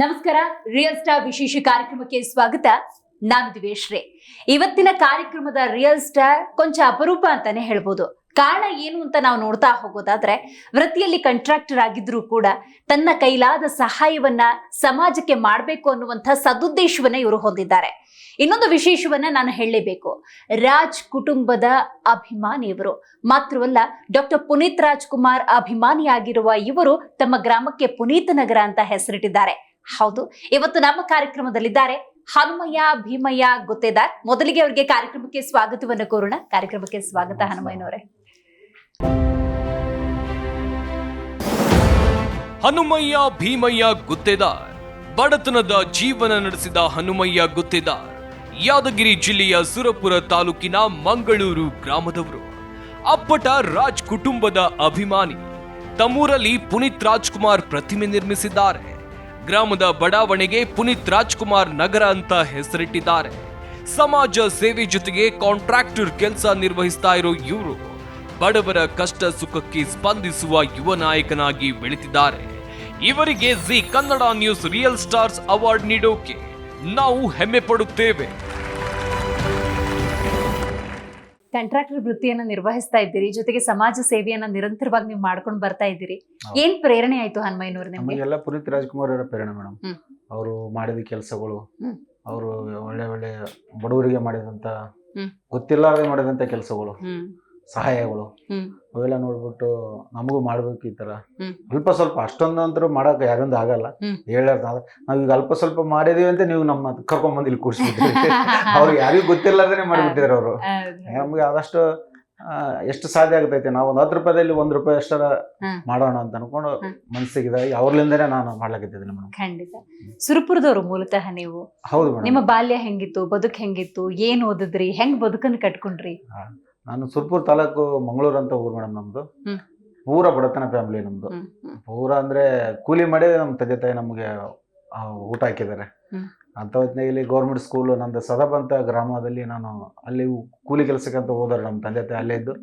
ನಮಸ್ಕಾರ. Real star ವಿಶೇಷ ಕಾರ್ಯಕ್ರಮಕ್ಕೆ ಸ್ವಾಗತ. ನಾನು ದಿವೇಶ್ರೇ. ಇವತ್ತಿನ ಕಾರ್ಯಕ್ರಮದ ರಿಯಲ್ ಸ್ಟಾರ್ ಕೊಂಚ ಅಪರೂಪ ಅಂತಾನೆ ಹೇಳ್ಬೋದು. ಕಾರಣ ಏನು ಅಂತ ನಾವು ನೋಡ್ತಾ ಹೋಗೋದಾದ್ರೆ, ವೃತ್ತಿಯಲ್ಲಿ ಕಾಂಟ್ರಾಕ್ಟರ್ ಆಗಿದ್ರೂ ಕೂಡ ತನ್ನ ಕೈಲಾದ ಸಹಾಯವನ್ನ ಸಮಾಜಕ್ಕೆ ಮಾಡಬೇಕು ಅನ್ನುವಂಥ ಸದುದ್ದೇಶವನ್ನ ಇವರು ಹೊಂದಿದ್ದಾರೆ. ಇನ್ನೊಂದು ವಿಶೇಷವನ್ನ ನಾನು ಹೇಳಲೇಬೇಕು. ರಾಜ್ ಕುಟುಂಬದ ಅಭಿಮಾನಿಯವರು ಮಾತ್ರವಲ್ಲ, ಡಾಕ್ಟರ್ ಪುನೀತ್ ರಾಜ್ಕುಮಾರ್ ಅಭಿಮಾನಿಯಾಗಿರುವ ಇವರು ತಮ್ಮ ಗ್ರಾಮಕ್ಕೆ ಪುನೀತ್ ನಗರ ಅಂತ ಹೆಸರಿಟ್ಟಿದ್ದಾರೆ. ಹೌದು, ಇವತ್ತು ನಮ್ಮ ಕಾರ್ಯಕ್ರಮದಲ್ಲಿದ್ದಾರೆ ಹನುಮಯ್ಯ ಭೀಮಯ್ಯ ಗುತ್ತೇದಾರ್. ಮೊದಲಿಗೆ ಅವರಿಗೆ ಕಾರ್ಯಕ್ರಮಕ್ಕೆ ಸ್ವಾಗತವನ್ನು ಕೋರೋಣ. ಕಾರ್ಯಕ್ರಮಕ್ಕೆ ಸ್ವಾಗತ ಹನುಮಯ್ಯನವರೇ. ಹನುಮಯ್ಯ ಭೀಮಯ್ಯ ಗುತ್ತೇದಾರ್ ಬಡತನದ ಜೀವನ ನಡೆಸಿದ ಹನುಮಯ್ಯ ಗುತ್ತೇದಾರ್ ಯಾದಗಿರಿ ಜಿಲ್ಲೆಯ ಸುರಪುರ ತಾಲೂಕಿನ ಮಂಗಳೂರು ಗ್ರಾಮದವರು. ಅಪ್ಪಟ ರಾಜ್ ಕುಟುಂಬದ ಅಭಿಮಾನಿ. ತಮ್ಮೂರಲ್ಲಿ ಪುನೀತ್ ರಾಜ್ಕುಮಾರ್ ಪ್ರತಿಮೆ ನಿರ್ಮಿಸಿದ್ದಾರೆ. ಗ್ರಾಮದ ಬಡಾವಣೆಗೆ ಪುನೀತ್ ರಾಜ್ಕುಮಾರ್ ನಗರ ಅಂತ ಹೆಸರಿಟ್ಟಿದ್ದಾರೆ. ಸಮಾಜ ಸೇವೆ ಜೊತೆಗೆ ಕಾಂಟ್ರಾಕ್ಟರ್ ಕೆಲಸ ನಿರ್ವಹಿಸ್ತಾ ಇರೋ ಇವರು ಬಡವರ ಕಷ್ಟ ಸುಖಕ್ಕೆ ಸ್ಪಂದಿಸುವ ಯುವ ನಾಯಕನಾಗಿ ಬೆಳೆದಿದ್ದಾರೆ. ಇವರಿಗೆ Zee Kannada news real stars award ನೀಡೋಕೆ ನಾವು ಹೆಮ್ಮೆ ಪಡುತ್ತೇವೆ. ಕಾಂಟ್ರಾಕ್ಟರ್ ವೃತ್ತಿಯನ್ನ ನಿರ್ವಹಿಸ್ತಾ ಇದ್ದೀರಿ, ಜೊತೆಗೆ ಸಮಾಜ ಸೇವೆಯನ್ನ ನಿರಂತರವಾಗಿ ನೀವು ಮಾಡ್ಕೊಂಡು ಬರ್ತಾ ಇದ್ದೀರಿ. ಏನ್ ಪ್ರೇರಣೆ ಆಯ್ತು ಹನುಮಯ್ಯನವ್ರು ನಿಮ್ಗೆ? ನಮಗೆಲ್ಲ ಪುನೀತ್ ರಾಜ್ಕುಮಾರ್ ಅವರ ಪ್ರೇರಣೆ ಮೇಡಮ್. ಅವರು ಮಾಡಿದ ಕೆಲಸಗಳು, ಅವರು ಒಳ್ಳೆ ಒಳ್ಳೆ ಬಡವರಿಗೆ ಮಾಡಿದಂತ, ಗೊತ್ತಿಲ್ಲಾರದೆ ಮಾಡಿದಂತ ಕೆಲಸಗಳು, ಸಹಾಯಗಳು, ಅವೆಲ್ಲ ನೋಡ್ಬಿಟ್ಟು ನಮಗೂ ಮಾಡ್ಬೇಕು ಈ ತರ. ಅಲ್ಪ ಸ್ವಲ್ಪ ಅಷ್ಟೊಂದು ಅಂತರೂ ಮಾಡಕ್ ಯಾರೊಂದು ಆಗಲ್ಲ. ನಾವೀಗ ಅಲ್ಪ ಸ್ವಲ್ಪ ಮಾಡಿದೀವಿ ಅಂತ ನೀವು ನಮ್ಮ ಕರ್ಕೊಂಡ್ಬಂದು ಇಲ್ಲಿ ಕೂರ್ಸ್ಬಿಟ್ಟಿರಿ. ಅವ್ರಿಗೆ ಯಾರಿಗೂ ಗೊತ್ತಿಲ್ಲಾರ್ದೇನೆ ಮಾಡಿಬಿಟ್ಟಿದ್ರು ಅವರು. ನಮ್ಗೆ ಆದಷ್ಟು ಎಷ್ಟು ಸಾಧ್ಯ ಆಗ್ತೈತೆ, ನಾವು ಒಂದು 10 ರೂಪಾಯಿದಲ್ಲಿ 1 ರೂಪಾಯಿ ಅಷ್ಟರ ಮಾಡೋಣ ಅಂತ ಅನ್ಕೊಂಡು ಮನಸ್ಸಿಗಿದಾಗಿ ಅವ್ರಲಿಂದನೇ ನಾನು ಮಾಡ್ಲಾಕಿದ್ದೀನಿ ಮೇಡಮ್. ಖಂಡಿತ. ಸುರಪುರದವರು ಮೂಲತಃ ನೀವು? ಹೌದು ಮೇಡಮ್. ನಿಮ್ಮ ಬಾಲ್ಯ ಹೆಂಗಿತ್ತು, ಬದುಕು ಹೆಂಗಿತ್ತು, ಏನ್ ಓದಿದ್ರಿ, ಹೆಂಗ್ ಬದುಕನ್ನು ಕಟ್ಕೊಂಡ್ರಿ? ನಾನು ಸುರಪುರ ತಾಲೂಕು ಮಂಗಳೂರು ಅಂತ ಊರು ಮೇಡಮ್. ನಮ್ದು ಪೂರ ಬಡತನ ಫ್ಯಾಮಿಲಿ. ನಮ್ದು ಪೂರ ಅಂದ್ರೆ ಕೂಲಿ ಮಾಡಿ ನಮ್ಮ ತಂದೆ ತಾಯಿ ನಮ್ಗೆ ಊಟ ಹಾಕಿದ್ದಾರೆ. ಅಂತ ಹೊತ್ತಿನಲ್ಲಿ ಗೌರ್ಮೆಂಟ್ ಸ್ಕೂಲ್ ನಂದು ಸದಬಂತ ಗ್ರಾಮದಲ್ಲಿ, ನಾನು ಅಲ್ಲಿ ಕೂಲಿ ಕೆಲಸಕ್ಕೆ ಅಂತ ಹೋದರು. ನಮ್ಮ ತಂದೆ ತಾಯಿ ಅಲ್ಲೇ ಇದ್ದು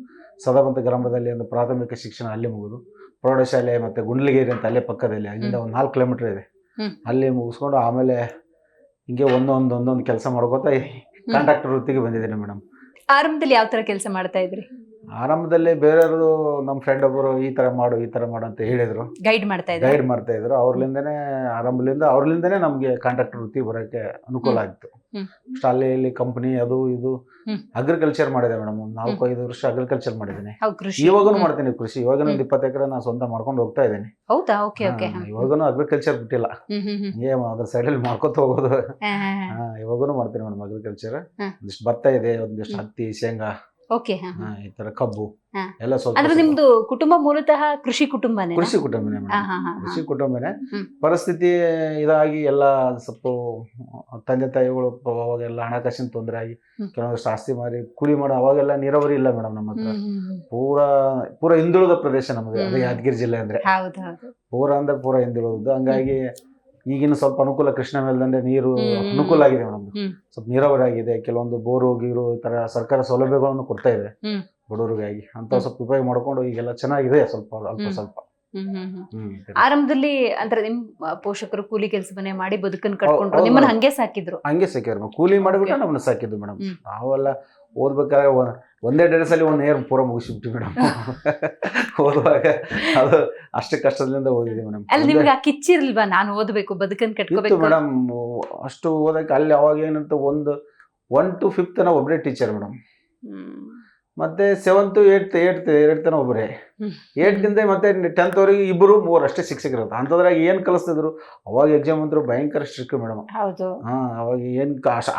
ಸದಬಂತ ಗ್ರಾಮದಲ್ಲಿ ಒಂದು ಪ್ರಾಥಮಿಕ ಶಿಕ್ಷಣ ಅಲ್ಲೇ ಮುಗಿದು, ಪ್ರೌಢಶಾಲೆ ಮತ್ತೆ ಗುಂಡ್ಲಗೇರಿ ಅಂತ ಅಲ್ಲೇ ಪಕ್ಕದಲ್ಲಿ, ಅಲ್ಲಿಂದ ಒಂದು 4 ಕಿಲೋಮೀಟರ್ ಇದೆ, ಅಲ್ಲಿ ಮುಗಿಸ್ಕೊಂಡು ಆಮೇಲೆ ಹಿಂಗೆ ಒಂದೊಂದು ಕೆಲಸ ಮಾಡ್ಕೋತಾ ಕಾಂಟ್ರಾಕ್ಟರ್ ವೃತ್ತಿಗೆ ಬಂದಿದ್ದೀನಿ ಮೇಡಮ್. ಆರಂಭದಲ್ಲಿ ಯಾವ ತರ ಕೆಲಸ ಮಾಡ್ತಾ ಇದ್ರಿ? ಆರಂಭದಲ್ಲಿ ಬೇರೆಯವರು ನಮ್ಮ ಫ್ರೆಂಡ್ ಒಬ್ಬರು ಈ ತರ ಮಾಡು ಅಂತ ಹೇಳಿದ್ರು, ಗೈಡ್ ಮಾಡ್ತಾ ಇದ್ರು. ಅವ್ರಲಿಂದನೇ ಆರಂಭದಿಂದ ಅವ್ರಲಿಂದನೇ ನಮ್ಗೆ ಕಾಂಟ್ರಾಕ್ಟರ್ ವೃತ್ತಿ ಬರೋಕ್ಕೆ ಅನುಕೂಲ ಆಗಿತ್ತು. ಅಲ್ಲಿ ಇಲ್ಲಿ ಕಂಪನಿ ಅದು ಇದು ಅಗ್ರಿಕಲ್ಚರ್ ಮಾಡಿದೆ ಮೇಡಮ್. 4-5 ವರ್ಷ ಅಗ್ರಿಕಲ್ಚರ್ ಮಾಡಿದ್ದೀನಿ. ಇವಾಗನು ಮಾಡ್ತೀನಿ ಕೃಷಿ. ಇವಾಗ ಒಂದು 20 ಎಕರೆ ನಾನು ಸ್ವಂತ ಮಾಡ್ಕೊಂಡು ಹೋಗ್ತಾ ಇದ್ದೀನಿ. ಇವಾಗನು ಅಗ್ರಿಕಲ್ಚರ್ ಬಿಟ್ಟಿಲ್ಲ, ಅದ್ರ ಸೈಡಲ್ಲಿ ಮಾಡ್ಕೊತ ಹೋಗೋದು. ಇವಾಗನು ಮಾಡ್ತೀನಿ ಮೇಡಮ್ ಅಗ್ರಿಕಲ್ಚರ್. ಒಂದಿಷ್ಟು ಭತ್ತ ಇದೆ, ಒಂದಿಷ್ಟು ಹತ್ತಿ, ಶೇಂಗಾ, ಈ ತರ ಕಬ್ಬು ಎಲ್ಲ ಸ್ವಲ್ಪ. ನಿಮ್ದು ಕುಟುಂಬ ಮೂಲತಃ ಕೃಷಿ ಕುಟುಂಬನೇ? ಕೃಷಿ ಕುಟುಂಬನೇ ಮೇಡಮ್, ಕೃಷಿ ಕುಟುಂಬನೇ. ಪರಿಸ್ಥಿತಿ ಇದಾಗಿ ಎಲ್ಲ ಸ್ವಲ್ಪ ತಂದೆ ತಾಯಿಗಳು ಅವಾಗೆಲ್ಲ ಹಣಕಾಸಿನ ತೊಂದರೆ ಆಗಿ ಕೆಲವೊಂದಷ್ಟು ಆಸ್ತಿ ಮಾರಿ ಕೂಲಿ ಮಾಡೋ. ಅವಾಗೆಲ್ಲ ನೀರಾವರಿ ಇಲ್ಲ ಮೇಡಮ್ ನಮ್ಮ ಹತ್ರ. ಪೂರ ಹಿಂದುಳಿದ ಪ್ರದೇಶ ನಮ್ದು. ಅದು ಯಾದಗಿರಿ ಜಿಲ್ಲೆ ಅಂದ್ರೆ ಪೂರ ಹಿಂದುಳಿದದ್ದು. ಹಂಗಾಗಿ ಈಗಿನ ಸ್ವಲ್ಪ ಅನುಕೂಲ, ಕೃಷ್ಣ ಮೇಲ್ದಂಡೆ ನೀರು ಅನುಕೂಲ ಆಗಿದೆ ಮೇಡಮ್. ಸ್ವಲ್ಪ ನೀರಾವರಿ ಆಗಿದೆ, ಕೆಲವೊಂದು ಬೋರು ಗೀರು ತರ ಸರ್ಕಾರ ಸೌಲಭ್ಯಗಳನ್ನು ಕೊಡ್ತಾ ಇದೆ ಬಡವರಿಗಾಗಿ. ಅಂತ ಸ್ವಲ್ಪ ಉಪಯೋಗ ಮಾಡ್ಕೊಂಡು ಈಗೆಲ್ಲ ಚೆನ್ನಾಗಿದೆ ಸ್ವಲ್ಪ ಅಲ್ಪ ಸ್ವಲ್ಪ. ಆರಂಭದಲ್ಲಿ ಅಂದ್ರೆ ನಿಮ್ ಪೋಷಕರು ಕೂಲಿ ಕೆಲಸವನ್ನೇ ಮಾಡಿ ಬದುಕನ್ನು ಕಟ್ಕೊಂಡ್ರು, ನಿಮ್ಮನ್ನ ಹಂಗೆ ಸಾಕಿದ್ರು? ಹಂಗೆ ಸಾಕಿದ್ರು, ಕೂಲಿ ಮಾಡಿಬಿಟ್ಟು ನಮ್ಮನ್ನ ಸಾಕಿದ್ದು ಮೇಡಮ್. ನಾವೆಲ್ಲ ಓದ್ಬೇಕಾದ್ರೆ ಒಂದೇ ಡ್ರೆಸ್ ಅಲ್ಲಿ ಒಂದು ನೇರ್ ಪೂರ ಮುಗಿಸ್ಬಿಟ್ಟು ಮೇಡಮ್. ಓದುವಾಗ ಅದು ಅಷ್ಟು ಕಷ್ಟದಿಂದ ಓದಿದೆ ಮೇಡಮ್. ನಿಮ್ಗೆ ಆ ಕಿಚ್ಚಿರ್ಲ್ವಾ, ನಾನು ಓದಬೇಕು, ಬದುಕನ್ನು ಕಟ್ಕೋಬೇಕು ಮೇಡಮ್? ಅಷ್ಟು ಓದಕ್ಕೆ ಅಲ್ಲಿ ಅವಾಗ ಏನಂತ 1 to 5th ನಾವು ಒಬ್ಬರೇ ಟೀಚರ್ ಮೇಡಮ್. ಮತ್ತೆ 7th to 8th ತನ ಒಬ್ಬರೇ. 8th ಮತ್ತೆ 10th ವರೆಗೆ 2-3 ಅಷ್ಟೇ ಶಿಕ್ಷಕರು. ಅಂತದ್ರಾಗ ಏನ್ ಕಲಿಸ್ತಿದ್ರು ಅವಾಗ ಎಕ್ಸಾಮ್ ಅಂತೂ ಭಯಂಕರ ಸ್ಟ್ರಿಕ್ಟ್ ಮೇಡಮ್. ಅವಾಗ ಏನ್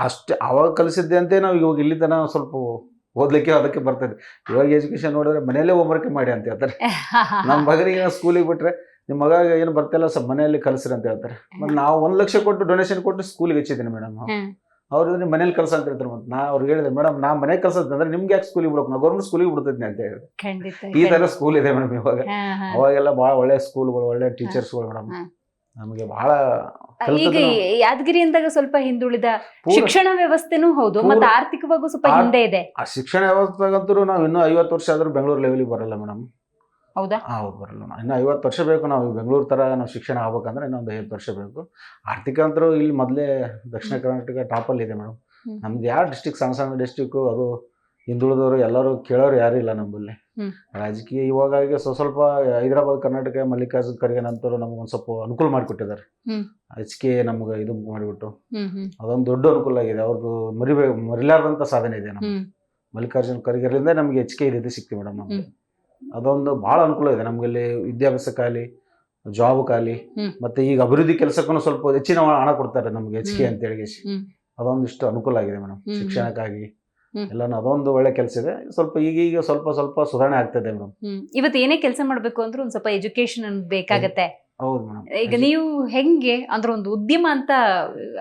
ಅಷ್ಟೇ ಅವಾಗ ಕಲಿಸಿದ್ದೆ ಅಂತೆ ನಾವು ಇವಾಗ ಇಲ್ಲಿ ತನ ಸ್ವಲ್ಪ ಓದ್ಲಿಕ್ಕೆ ಅದಕ್ಕೆ ಬರ್ತದೆ. ಇವಾಗ ಎಜುಕೇಶನ್ ನೋಡಿದ್ರೆ ಮನೆಯಲ್ಲೇ ಹೋಮ್ವರ್ಕ್ ಮಾಡಿ ಅಂತ ಹೇಳ್ತಾರೆ. ನಮ್ಮ ಮಗನಿಗೆ ಸ್ಕೂಲಿಗೆ ಬಿಟ್ರೆ ನಿಮ್ಮ ಮಗ ಏನು ಬರ್ತಿಲ್ಲ ಸ್ವಲ್ಪ ಮನೆಯಲ್ಲಿ ಕಲಿಸ್ರಿ ಅಂತ ಹೇಳ್ತಾರೆ. ಮತ್ತೆ ನಾವು 1 ಲಕ್ಷ ಕೊಟ್ಟು ಡೊನೇಷನ್ ಕೊಟ್ಟು ಸ್ಕೂಲಿಗೆ ಹಚ್ಚಿದ್ದೀನಿ ಮೇಡಮ್. ಅವ್ರು ಮನೇಲಿ ಕಲ್ಸ ಅಂತ ಹೇಳ್ತಾರೆ. ಮತ್ತೆ ನಾ ಅವ್ರಿಗೆ ಹೇಳಿದೆ, ಮೇಡಮ್ ನಾ ಮನೆಗೆ ಕಲ್ಸತ್ತೆ ಅಂದ್ರೆ ನಿಮ್ಗೆ ಯಾಕೆ ಸ್ಕೂಲಿಗೆ ಬಿಡೋಕೆ, ನಾ ಗೌರ್ಮೆಂಟ್ ಸ್ಕೂಲಿಗೆ ಬಿಡ್ತಿದ್ನಿ ಅಂತ ಹೇಳಿದೆ. ಈ ತರ ಸ್ಕೂಲ್ ಇದೆ ಮೇಡಮ್ ಇವಾಗ. ಅವಾಗೆಲ್ಲ ಬಹಳ ಒಳ್ಳೆ ಸ್ಕೂಲ್ಗಳು, ಒಳ್ಳೆ ಟೀಚರ್ಸ್ಗಳು ಮೇಡಮ್. ನಮಗೆ ಬಹಳ ಈಗ ಯಾದಗಿರಿ ಅಂದಾಗ ಸ್ವಲ್ಪ ಹಿಂದುಳಿದ ಶಿಕ್ಷಣ ವ್ಯವಸ್ಥೆನೂ ಹೌದು, ಮತ್ತೆ ಆರ್ಥಿಕವಾಗೂ ಸ್ವಲ್ಪ ಹಿಂದೆ ಇದೆ. ಆ ಶಿಕ್ಷಣ ವ್ಯವಸ್ಥೆಗಂತೂ ನಾವು ಇನ್ನೂ 50 ವರ್ಷ ಆದ್ರೂ ಬೆಂಗಳೂರು ಲೆವೆಲಿಗೆ ಬರಲ್ಲ ಮೇಡಮ್. ಹೌದಾ? ಹೌದು ಬರಲ್ಲ ಅಣ್ಣ. ಇನ್ನು 50 ವರ್ಷ ಬೇಕು. ನಾವು ಬೆಂಗಳೂರು ಥರ ನಾವು ಶಿಕ್ಷಣ ಆಗ್ಬೇಕಂದ್ರೆ ಇನ್ನೊಂದು 50 ವರ್ಷ ಬೇಕು. ಆರ್ಥಿಕ ಅಂತರೂ ಇಲ್ಲಿ ಮೊದಲೇ ದಕ್ಷಿಣ ಕರ್ನಾಟಕ ಟಾಪಲ್ಲಿ ಇದೆ ಮೇಡಮ್. ನಮ್ದು ಯಾವ ಡಿಸ್ಟಿಕ್ ಸಣ್ಣ ಸಣ್ಣ ಡಿಸ್ಟಿಕ್ಕು ಅದು ಹಿಂದುಳಿದವರು ಎಲ್ಲರೂ ಕೇಳೋರು ಯಾರೂ ಇಲ್ಲ ನಮ್ಮಲ್ಲಿ. ರಾಜಕೀಯ ಇವಾಗ ಸ್ವಲ್ಪ ಹೈದರಾಬಾದ್ ಕರ್ನಾಟಕ ಮಲ್ಲಿಕಾರ್ಜುನ್ ಖರ್ಗೆ ನಂತರ ನಮ್ಗೆ ಒಂದು ಸ್ವಲ್ಪ ಅನುಕೂಲ ಮಾಡಿಕೊಟ್ಟಿದ್ದಾರೆ. HK ನಮ್ಗೆ ಇದು ಮಾಡಿಬಿಟ್ಟು ಅದೊಂದು ದೊಡ್ಡ ಅನುಕೂಲ ಆಗಿದೆ. ಅವ್ರದ್ದು ಮರಿಲಾರ್ದಂಥ ಸಾಧನೆ ಇದೆ ನಮ್ಗೆ. ಮಲ್ಲಿಕಾರ್ಜುನ್ ಖರ್ಗೆರಿಂದ ನಮಗೆ HK ಇದು ಸಿಕ್ತೀವಿ ಮೇಡಮ್. ನಮಗೆ ಅದೊಂದು ಭಾಳ ಅನುಕೂಲ ಇದೆ ನಮ್ಗೆ. ಇಲ್ಲಿ ವಿದ್ಯಾಭ್ಯಾಸಕ್ಕಾಗಲಿ ಜಾಬ್ ಕಾಲಿ ಮತ್ತೆ ಈಗ ಅಭಿವೃದ್ಧಿ ಕೆಲಸಕ್ಕೂ ಸ್ವಲ್ಪ ಹೆಚ್ಚಿನ ಹಣ ಕೊಡ್ತಾರೆ ನಮ್ಗೆ HK ಅಂತೇಳಿ. ಅದೊಂದಿಷ್ಟು ಅನುಕೂಲ ಆಗಿದೆ ಮೇಡಮ್ ಶಿಕ್ಷಣಕ್ಕಾಗಿ ಎಲ್ಲಾನು. ಅದೊಂದು ಒಳ್ಳೆ ಕೆಲಸ ಇದೆ. ಸ್ವಲ್ಪ ಈಗ ಸ್ವಲ್ಪ ಸುಧಾರಣೆ ಆಗ್ತದೆ ಮೇಡಮ್. ಇವತ್ತು ಏನೇ ಕೆಲಸ ಮಾಡ್ಬೇಕು ಅಂದ್ರೆ ಒಂದ್ ಸ್ವಲ್ಪ ಎಜುಕೇಶನ್ ಬೇಕಾಗತ್ತೆ. ಹೌದು ಮೇಡಮ್. ಈಗ ನೀವು ಹೆಂಗೆ ಅಂದ್ರೆ ಒಂದು ಉದ್ಯಮ ಅಂತ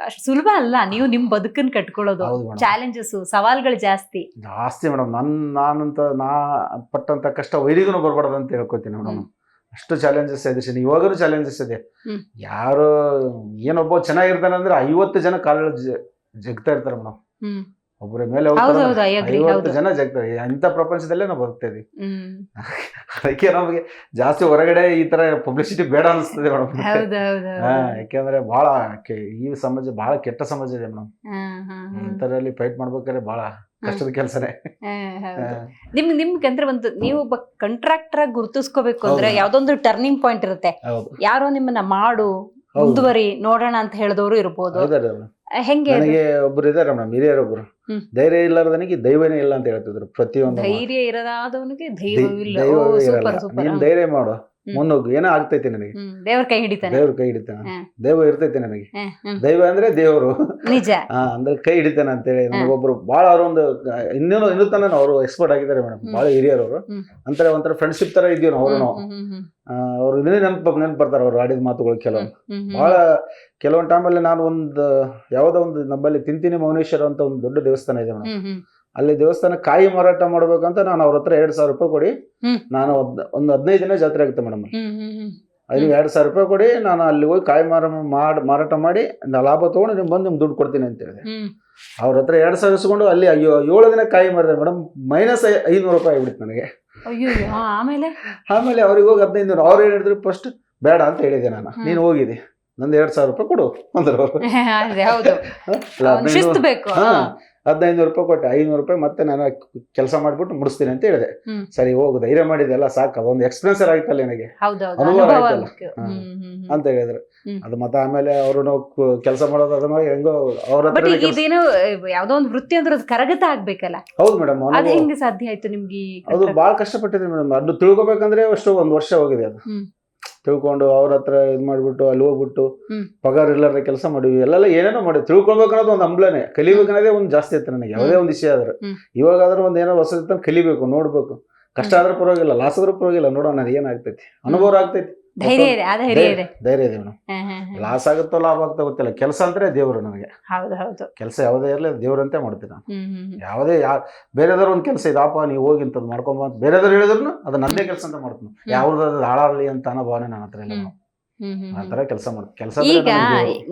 ಅಷ್ಟು ಸುಲಭ ಅಲ್ಲ. ನೀವು ನಿಮ್ ಬದುಕನ್ನು ಕಟ್ಕೊಳ್ಳೋದು ಚಾಲೆಂಜಸ್ ಸವಾಲ್ಗಳು ಜಾಸ್ತಿ ಮೇಡಮ್. ನಾನಂತ ನಾ ಪಟ್ಟಂತ ಕಷ್ಟ ವೈರಿಗೂ ಬರ್ಬಾರ್ದು ಅಂತ ಹೇಳ್ಕೊತೀನಿ ಮೇಡಮ್. ಅಷ್ಟು ಚಾಲೆಂಜಸ್ ಇದೆ. ಇವಾಗೂ ಚಾಲೆಂಜಸ್ ಇದೆ. ಯಾರು ಏನೊಬ್ಬ ಚೆನ್ನಾಗಿರ್ತಾನೆ ಅಂದ್ರೆ 50 ಜನ ಕಾಲ ಜಗ್ತಾ ಇರ್ತಾರೆ ಮೇಡಮ್. ಒಬ್ಬರ ಮೇಲೆ 50 ಜನ ಜಗ್ತಾರೆ. ಇಂಥ ಪ್ರಪಂಚದಲ್ಲೇ ನಾವು ಬದುಕ್ತಾ ಇದೀವಿ. ಅದಕ್ಕೆ ನಮಗೆ ಜಾಸ್ತಿ ಹೊರಗಡೆ ಈ ತರ ಪಬ್ಲಿಸಿಟಿ ಬೇಡ ಅನಿಸ್ತದೆ ಮೇಡಮ್. ಯಾಕೆಂದ್ರೆ ಬಹಳ ಈ ಸಮಾಜ ಬಹಳ ಕೆಟ್ಟ ಸಮಾಜ ಇದೆ ಮೇಡಮ್. ಇಂಥದ್ರಲ್ಲಿ ಫೈಟ್ ಮಾಡ್ಬೇಕಾದ್ರೆ ಬಹಳ ಕಷ್ಟದ ಕೆಲಸನೇ. ನಿಮ್ಗೆ ಅಂದ್ರೆ ಒಂದು ನೀವು ಒಬ್ಬ ಕಾಂಟ್ರಾಕ್ಟರ್ ಆಗಿ ಗುರುತಿಸ್ಕೋಬೇಕು ಅಂದ್ರೆ ಯಾವ್ದೊಂದು ಟರ್ನಿಂಗ್ ಪಾಯಿಂಟ್ ಇರುತ್ತೆ. ಯಾರೋ ನಿಮ್ಮನ್ನ ಮಾಡು ಮುಂದುವರಿ ನೋಡೋಣ ಅಂತ ಹೇಳಿದವರು ಇರ್ಬೋದು. ಹೆಂಗೆ? ನನಗೆ ಒಬ್ರು ಇದಾರೆ ಮೇಡಮ್, ಹಿರಿಯರೊಬ್ರು. ಧೈರ್ಯ ಇಲ್ಲಾರ್ದನಿಗೆ ದೈವನೇ ಇಲ್ಲ ಅಂತ ಹೇಳ್ತಿದ್ರು. ಪ್ರತಿಯೊಂದು ಧೈರ್ಯ ಇರದಾದವನಿಗೆ ದೈವವಿಲ್ಲ. ನೀನ್ ಧೈರ್ಯ ಮಾಡು, ಮುನ್ನೋಗು, ಏನೋ ಆಗ್ತೈತಿ ನನಗೆ. ದೇವ್ರ ಕೈ ಹಿಡಿತಾನೆ. ದೈವ ಇರ್ತೈತಿ ನನಗೆ. ದೈವ ಅಂದ್ರೆ ದೇವರು ನಿಜ. ಅಂದ್ರೆ ಕೈ ಹಿಡಿತಾನೆ ಅಂತೇಳಿ ನನಗೊಬ್ರು ಬಹಳ ಅವ್ರೊಂದು ಇನ್ನೂ ತನ ಅವರು ಎಕ್ಸ್ಪರ್ಟ್ ಆಗಿದ್ದಾರೆ ಮೇಡಮ್. ಬಹಳ ಹಿರಿಯರು ಅವರು. ಅಂತಾರೆ ಒಂಥರ ಫ್ರೆಂಡ್ಶಿಪ್ ತರ ಇದೀವಿ ನಾವು. ಅವ್ರು ಇದನ್ನೇ ನೆನಪು ಬರ್ತಾರೆ ಅವ್ರು ಆಡಿದ ಮಾತುಗಳು ಕೆಲವೊಂದು. ಬಹಳ ಕೆಲವೊಂದು ಟೈಮಲ್ಲಿ ನಾನು ಯಾವುದೋ ಒಂದು ನಮ್ಮಲ್ಲಿ ತಿಂತಿನಿ ಮೌನೇಶ್ವರ ಅಂತ ಒಂದು ದೊಡ್ಡ ದೇವಸ್ಥಾನ ಇದೆ ಮೇಡಮ್. ಅಲ್ಲಿ ದೇವಸ್ಥಾನ ಕಾಯಿ ಮಾರಾಟ ಮಾಡ್ಬೇಕಂತ ನಾನು ಅವ್ರ ಹತ್ರ 2,000 ರೂಪಾಯಿ ಕೊಡಿ, ನಾನು ಒಂದು 15 ದಿನ ಜಾತ್ರೆ ಆಗುತ್ತೆ ಮೇಡಮ್. ಅಲ್ಲಿ 2,000 ರೂಪಾಯಿ ಕೊಡಿ, ನಾನು ಅಲ್ಲಿ ಹೋಗಿ ಕಾಯಿ ಮಾರಾಟ ಮಾಡಿ ಲಾಭ ತಗೊಂಡು ನಿಮ್ಗೆ ಬಂದು ನಿಮ್ಗೆ ದುಡ್ಡು ಕೊಡ್ತೀನಿ ಅಂತ ಹೇಳಿದೆ. ಅವ್ರ ಹತ್ರ 2,000 ಇಸ್ಕೊಂಡು ಅಲ್ಲಿ 7 ದಿನ ಕಾಯಿ ಮಾರಿದೆ ಮೇಡಮ್. -500 ರೂಪಾಯಿ ಆಗ್ಬಿಡ್ತು ನನಗೆ. ಆಮೇಲೆ ಅವ್ರಿಗೆ ಹೋಗಿ 15 ದಿನ ಅವ್ರು ಏನ್ ಹೇಳಿದ್ರು, ಫಸ್ಟ್ ಬೇಡ ಅಂತ ಹೇಳಿದೆ ನಾನು. ನೀನು ಹೋಗಿದೆ ನಂದು 2,000 ರೂಪಾಯಿ ಕೊಡು ಅಂದ್ರೆ ಅವರು 1500 ರೂಪಾಯಿ ಕೊಟ್ಟೆ. 500 ರೂಪಾಯಿ ಮತ್ತೆ ನಾನು ಕೆಲಸ ಮಾಡ್ಬಿಟ್ಟು ಮುಡಿಸ್ತೀನಿ ಅಂತ ಹೇಳಿದೆ. ಸರಿ ಹೋಗು, ಧೈರ್ಯ ಮಾಡಿದೆಲ್ಲ ಸಾಕು, ಅದೊಂದು ಎಕ್ಸ್ಪೀರಿಯನ್ಸ್ ಆಗಿತ್ತಲ್ಲ ನನಗೆ, ಅನುಭವ ಆಯ್ತಲ್ಲ ಅಂತ ಹೇಳಿದ್ರು. ಅದು ಮತ್ತೆ ಆಮೇಲೆ ಅವರು ಕೆಲಸ ಮಾಡೋದು ಅದನ್ನ ಹೆಂಗೋ ಅವ್ರ ಹತ್ರ ಯಾವ್ದೋ ಒಂದು ವೃತ್ತಿ ಅಂದ್ರೆ ಕರಗತ ಆಗ್ಬೇಕಲ್ಲ. ಹೌದು ಮೇಡಮ್. ಅದು ಹೆಂಗೆ ಸಾಧ್ಯ ಆಯ್ತು ನಿಮ್ಗೆ? ಅದು ಬಹಳ ಕಷ್ಟಪಟ್ಟಿದೆ ಮೇಡಮ್. ಅದು ತಿಳ್ಕೊಬೇಕಂದ್ರೆ ಅಷ್ಟು 1 ವರ್ಷ ಹೋಗಿದೆ. ಅದು ತಿಳ್ಕೊಂಡು ಅವ್ರ ಹತ್ರ ಇದು ಮಾಡ್ಬಿಟ್ಟು ಅಲ್ಲಿ ಹೋಗ್ಬಿಟ್ಟು ಪಗಾರ ಇಲ್ಲಾರ್ದ ಕೆಲಸ ಮಾಡಿವಿ. ಎಲ್ಲೆಲ್ಲ ಏನೇನೋ ಮಾಡಿ ತಿಳ್ಕೊಳ್ಬೇಕನ್ನೋದು ಒಂದು ಹಂಬ್ಲನೆ. ಕಲಿಬೇಕನ್ನೋದೇ ಒಂದು ಜಾಸ್ತಿ ಇತ್ತು ನನಗೆ. ಯಾವುದೇ ಒಂದು ವಿಷಯ ಆದ್ರೆ ಇವಾಗಾದ್ರೂ ಒಂದು ಏನೋ ಹೊಸದಿತ್ತ ಕಲಿಬೇಕು, ನೋಡ್ಬೇಕು. ಕಷ್ಟ ಆದ್ರೂ ಪರವಾಗಿಲ್ಲ, ಲಾಸ್ ಆದ್ರೂ ಪರವಾಗಿಲ್ಲ, ನೋಡೋಣ ಏನಾಗ್ತೈತಿ, ಅನುಭವ ಆಗ್ತೈತಿ. ಧೈರ್ಯ ಇದೆ ಮೇಡಮ್. ಲಾಸ್ ಆಗುತ್ತೋ ಲಾಭ ಆಗ್ತಾ ಗೊತ್ತಿಲ್ಲ. ಕೆಲಸ ಅಂದ್ರೆ ದೇವ್ರು ನನಗೆ. ಕೆಲಸ ಯಾವುದೇ ಇರಲಿ ದೇವ್ರಂತೆ ಮಾಡ್ತೀನಿ ನಾನು. ಯಾವುದೇ ಬೇರೆದವ್ರ ಒಂದು ಕೆಲಸ ಇದಪ್ಪ ನೀವು ಹೋಗಿ ಇಂಥದ್ದು ಮಾಡ್ಕೊಂಬ ಅಂತ ಬೇರೆದವ್ರು ಹೇಳಿದ್ರು ಅದು ನನ್ನೇ ಕೆಲಸ ಅಂತ ಮಾಡ್ತೀನಿ. ಯಾವ್ದಾದ್ರು ಹಾಳಾಗಲಿ ಅಂತ ಅನ್ನೋ ಭಾವನೆ ನನ್ನ ಹತ್ರ ಇಲ್ಲ. ಆ ತರ ಕೆಲಸ ಮಾಡ್ತೀನಿ. ಕೆಲಸ ಈಗ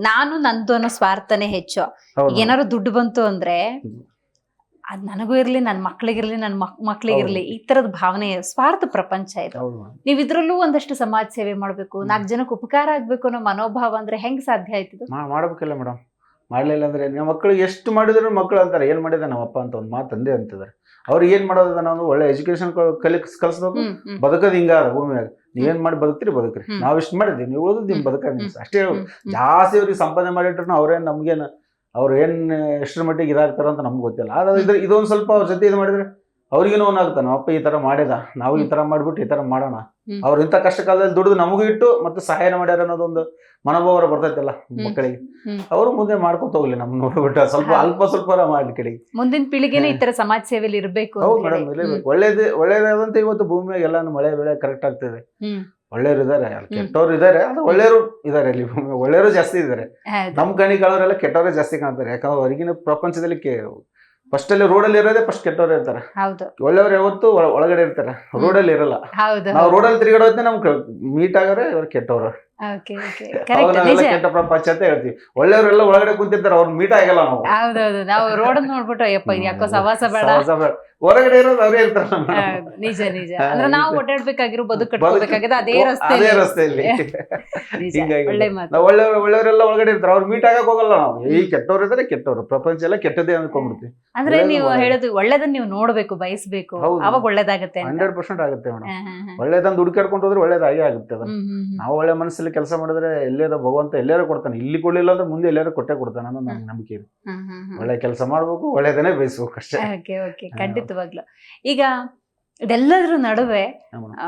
ನಾನು ನಂದು ಅನ್ನೋ ಸ್ವಾರ್ಥನೇ ಹೆಚ್ಚು. ಏನಾದ್ರು ದುಡ್ಡು ಬಂತು ಅಂದ್ರೆ ಅದ್ ನನಗೂ ಇರ್ಲಿ, ನನ್ನ ಮಕ್ಳಿಗಿರ್ಲಿ, ನನ್ನ ಮಕ್ಳಿಗಿರ್ಲಿ, ಈ ತರದ ಭಾವನೆ ಸ್ವಾರ್ಥ ಪ್ರಪಂಚ ಇದೆ. ನೀವ್ ಇದ್ರಲ್ಲೂ ಒಂದಷ್ಟು ಸಮಾಜ ಸೇವೆ ಮಾಡ್ಬೇಕು, 4 ಜನಕ್ಕೆ ಉಪಕಾರ ಆಗ್ಬೇಕು ಅನ್ನೋ ಮನೋಭಾವ ಅಂದ್ರೆ ಹೆಂಗ್ ಸಾಧ್ಯ ಆಯ್ತದ? ಮಾಡ್ಬೇಕಲ್ಲ ಮೇಡಮ್. ಮಾಡ್ಲಿಲ್ಲ ಅಂದ್ರೆ ನಮ್ಮ ಮಕ್ಕಳಿಗೆ ಎಷ್ಟು ಮಾಡಿದ್ರು ಮಕ್ಕಳು ಅಂತಾರೆ ಏನ್ ಮಾಡಿದ ನಮ್ಮಪ್ಪ ಅಂತ ಒಂದು ಮಾತು ತಂದೆ ಅಂತಿದ್ದಾರೆ. ಅವ್ರಿಗೆ ಏನ್ ಮಾಡೋದ, ನಾವು ಒಳ್ಳೆ ಎಜುಕೇಶನ್ ಕಲಿಸ್ಬೇಕು. ಬದುಕೋದು ಹಿಂಗಾದ ಭೂಮಿಯಾಗ ನೀವೇನ್ ಮಾಡಿ ಬದುಕ್ತಿರಿ ಬದುಕ್ರಿ, ನಾವ್ ಇಷ್ಟು ಮಾಡಿದ್ವಿ, ನೀವು ಉಳಿದು ನಿಮ್ ಬದುಕ ಅಷ್ಟೇ. ಜಾಸ್ತಿ ಅವ್ರಿಗೆ ಸಂಪಾದನೆ ಮಾಡಿಟ್ರು ಅವ್ರೇನ್ ನಮ್ಗೇನು ಅವ್ರು ಏನ್ ಎಷ್ಟರ ಮಟ್ಟಿಗೆ ಇದಾಗ್ತಾರ ಅಂತ ನಮ್ಗೆ ಗೊತ್ತಿಲ್ಲ. ಆದ್ರೆ ಇದೊಂದು ಸ್ವಲ್ಪ ಅವ್ರ ಜೊತೆ ಇದು ಮಾಡಿದ್ರೆ ಅವ್ರಿಗೇನೋ ಆಗುತ್ತೆ. ನಮ್ಮಪ್ಪ ಈ ತರ ಮಾಡಿದ, ನಾವು ಈ ತರ ಮಾಡ್ಬಿಟ್ಟು ಈ ತರ ಮಾಡೋಣ. ಅವ್ರು ಇಂಥ ಕಷ್ಟ ಕಾಲದಲ್ಲಿ ದುಡಿದು ನಮಗೂ ಇಟ್ಟು ಮತ್ತೆ ಸಹಾಯ ಮಾಡ್ಯಾರ ಅನ್ನೋದೊಂದು ಮನೋಭಾವ ಬರ್ತೈತಲ್ಲ ಮಕ್ಕಳಿಗೆ. ಅವರು ಮುಂದೆ ಮಾಡ್ಕೊತ ಹೋಗ್ಲಿ, ನಮ್ ನೋಡ್ಬಿಟ್ಟು ಸ್ವಲ್ಪ ಮಾಡ್ಲಿ ಕಡೆಗೆ. ಮುಂದಿನ ಪೀಳಿಗೆನೇ ಈ ತರ ಸಮಾಜ ಸೇವೆಯಲ್ಲಿ ಇರಬೇಕು. ಹೌದು ಮೇಡಮ್, ಇರಬೇಕು. ಒಳ್ಳೇದಾದಂತ ಇವತ್ತು ಭೂಮಿಯಾಗ ಎಲ್ಲಾನು ಮಳೆ ಬೆಳೆ ಕರೆಕ್ಟ್ ಆಗ್ತದೆ. ಒಳ್ಳೆಯವರು ಇದಾರೆ, ಕೆಟ್ಟವ್ರು ಇದಾರೆ, ಅದು ಒಳ್ಳೆಯವರು ಇದಾರೆ. ಇಲ್ಲಿ ಒಳ್ಳೆಯವರು ಜಾಸ್ತಿ ಇದಾರೆ. ನಮ್ ಕಣಿ ಕಾಳವರೆಲ್ಲ ಕೆಟ್ಟವರೇ ಜಾಸ್ತಿ ಕಾಣ್ತಾರೆ. ಯಾಕಂದ್ರೆ ಹೊರಗಿನ ಪ್ರಪಂಚದಲ್ಲಿ ಫಸ್ಟ್ ಅಲ್ಲಿ ರೋಡಲ್ಲಿ ಇರೋದೇ ಫಸ್ಟ್ ಕೆಟ್ಟವ್ರು ಇರ್ತಾರೆ. ಒಳ್ಳೆಯವ್ರು ಯಾವತ್ತು ಒಳಗಡೆ ಇರ್ತಾರೆ, ರೋಡಲ್ಲಿ ಇರಲ್ಲ. ನಾವು ರೋಡಲ್ಲಿ ತಿರುಗಾಡೋದ್ನೇ ನಮ್ಗೆ ಮೀಟ್ ಆಗೋರೆ ಇವ್ರು ಕೆಟ್ಟವ್ರು. ಓಕೆ ಓಕೆ ಅವಾಗ ಕರೆಕ್ಟ್ ನಾವೆಲ್ಲ ನಿಜ. ಕೆಟ್ಟ ಪ್ರಪಂಚ ಅಂತ ಹೇಳ್ತೀವಿ. ಒಳ್ಳೆಯವರೆಲ್ಲ ಒಳಗಡೆ ಕುಂತಿರ್ತಾರೆ, ಅವ್ರು ಮೀಟ್ ಆಗಲ್ಲ ನಾವು. ಹೌದೌದು, ನಾವು ರೋಡ್ ನೋಡ್ಬಿಟ್ಟು ಅಯ್ಯಪ್ಪ ಇದು ಯಾಕೋ ಸವಾಸ ಬೇಡ. ಸಹವಾಸ ಬೇಡ. ಹೊರಗಡೆ ಇರೋದು ಅವರೇ ಇರ್ತಾರೆ ನಮ್ಮ. ಹೌದು, ನಿಜ ನಿಜ. ಹಾ, ಅಂದ್ರೆ ನಾವು ಇದು- ಓಡಾಡ್ಬೇಕಾಗಿರೋ ಬದುಕು ಕಟ್ಕೋಬೇಕಾಗಿದೆ ಅದೇ ಅದೇ ರಸ್ತೆ. ರಸ್ತೆಯಲ್ಲಿ. ನಿಜ, ಹಿಂಗಾಗಿ ಒಳ್ಳೆ ಮಾತು. ನಾವು ಒಳ್ಳೆಯವರೆಲ್ಲ ಒಳಗಡೆ ಇರ್ತಾರೆ, ಅವ್ರು ಮೀಟ್ ಆಗಕ್ ಹೋಗಲ್ಲ ನಾವು. ಈ ಕೆಟ್ಟವ್ರು ಇದ್ರೆ ಕೆಟ್ಟವ್ರು, ಪ್ರಪಂಚ ಎಲ್ಲ ಕೆಟ್ಟದೇ ಅನ್ಕೊಂಡ್ಬಿಡ್ತೀವಿ. ಅಂದ್ರೆ ಒಳ್ಳೇದು ನೀವು ಒಳ್ಳೇದು. ಹೇಳೋದು ಒಳ್ಳೇದನ್ನ ನೀವು ನೋಡ್ಬೇಕು, ಬಯಸ್ಬೇಕು, ಹೌದು. ಅವಾಗ ಒಳ್ಳೇದಾಗತ್ತೆ ಅಂತ. 100% ಆಗುತ್ತೆ ಮೇಡಮ್. ಹಾ, ಹಾ, ಹಾ. ಒಳ್ಳೇದಂದು ಹುಡುಕಾಡ್ಕೊಂಡು ಹೋದ್ರೆ ಒಳ್ಳೇದಾಗೇ ಆಗುತ್ತೆ ಅದು. ಹ್ಮ್. ನಾವು ಒಳ್ಳೆ ಮನಸ್ಸಲ್ಲಿ ಕೆಲಸ ಮಾಡಿದ್ರೆ ಎಲ್ಲೇರೋ ಭಗವಂತ ಎಲ್ಲಾರು ಕೊಡ್ತಾನೆ. ಇಲ್ಲಿ ಕೊಡ್ಲಿಲ್ಲ ಅಂದ್ರೆ ಮುಂದೆ ಎಲ್ಲಾರು ಕೊಟ್ಟೆ ಕೊಡ್ತಾನೆ ಅನ್ನೋ ನಮ್ಗೆ ನಂಬಿಕೆ ಇದೆ. ಒಳ್ಳೆ ಕೆಲಸ ಮಾಡ್ಬೇಕು, ಒಳ್ಳೇದನ್ನೇ ಬಯಸ್ಬೇಕು ಅಷ್ಟೇ. ಓಕೆ ಓಕೆ, ಖಂಡಿತವಾಗ್ಲು. ಈಗ ಇದೆಲ್ಲದ್ರ ನಡುವೆ ಹಾ, ಮೇಡಮ್.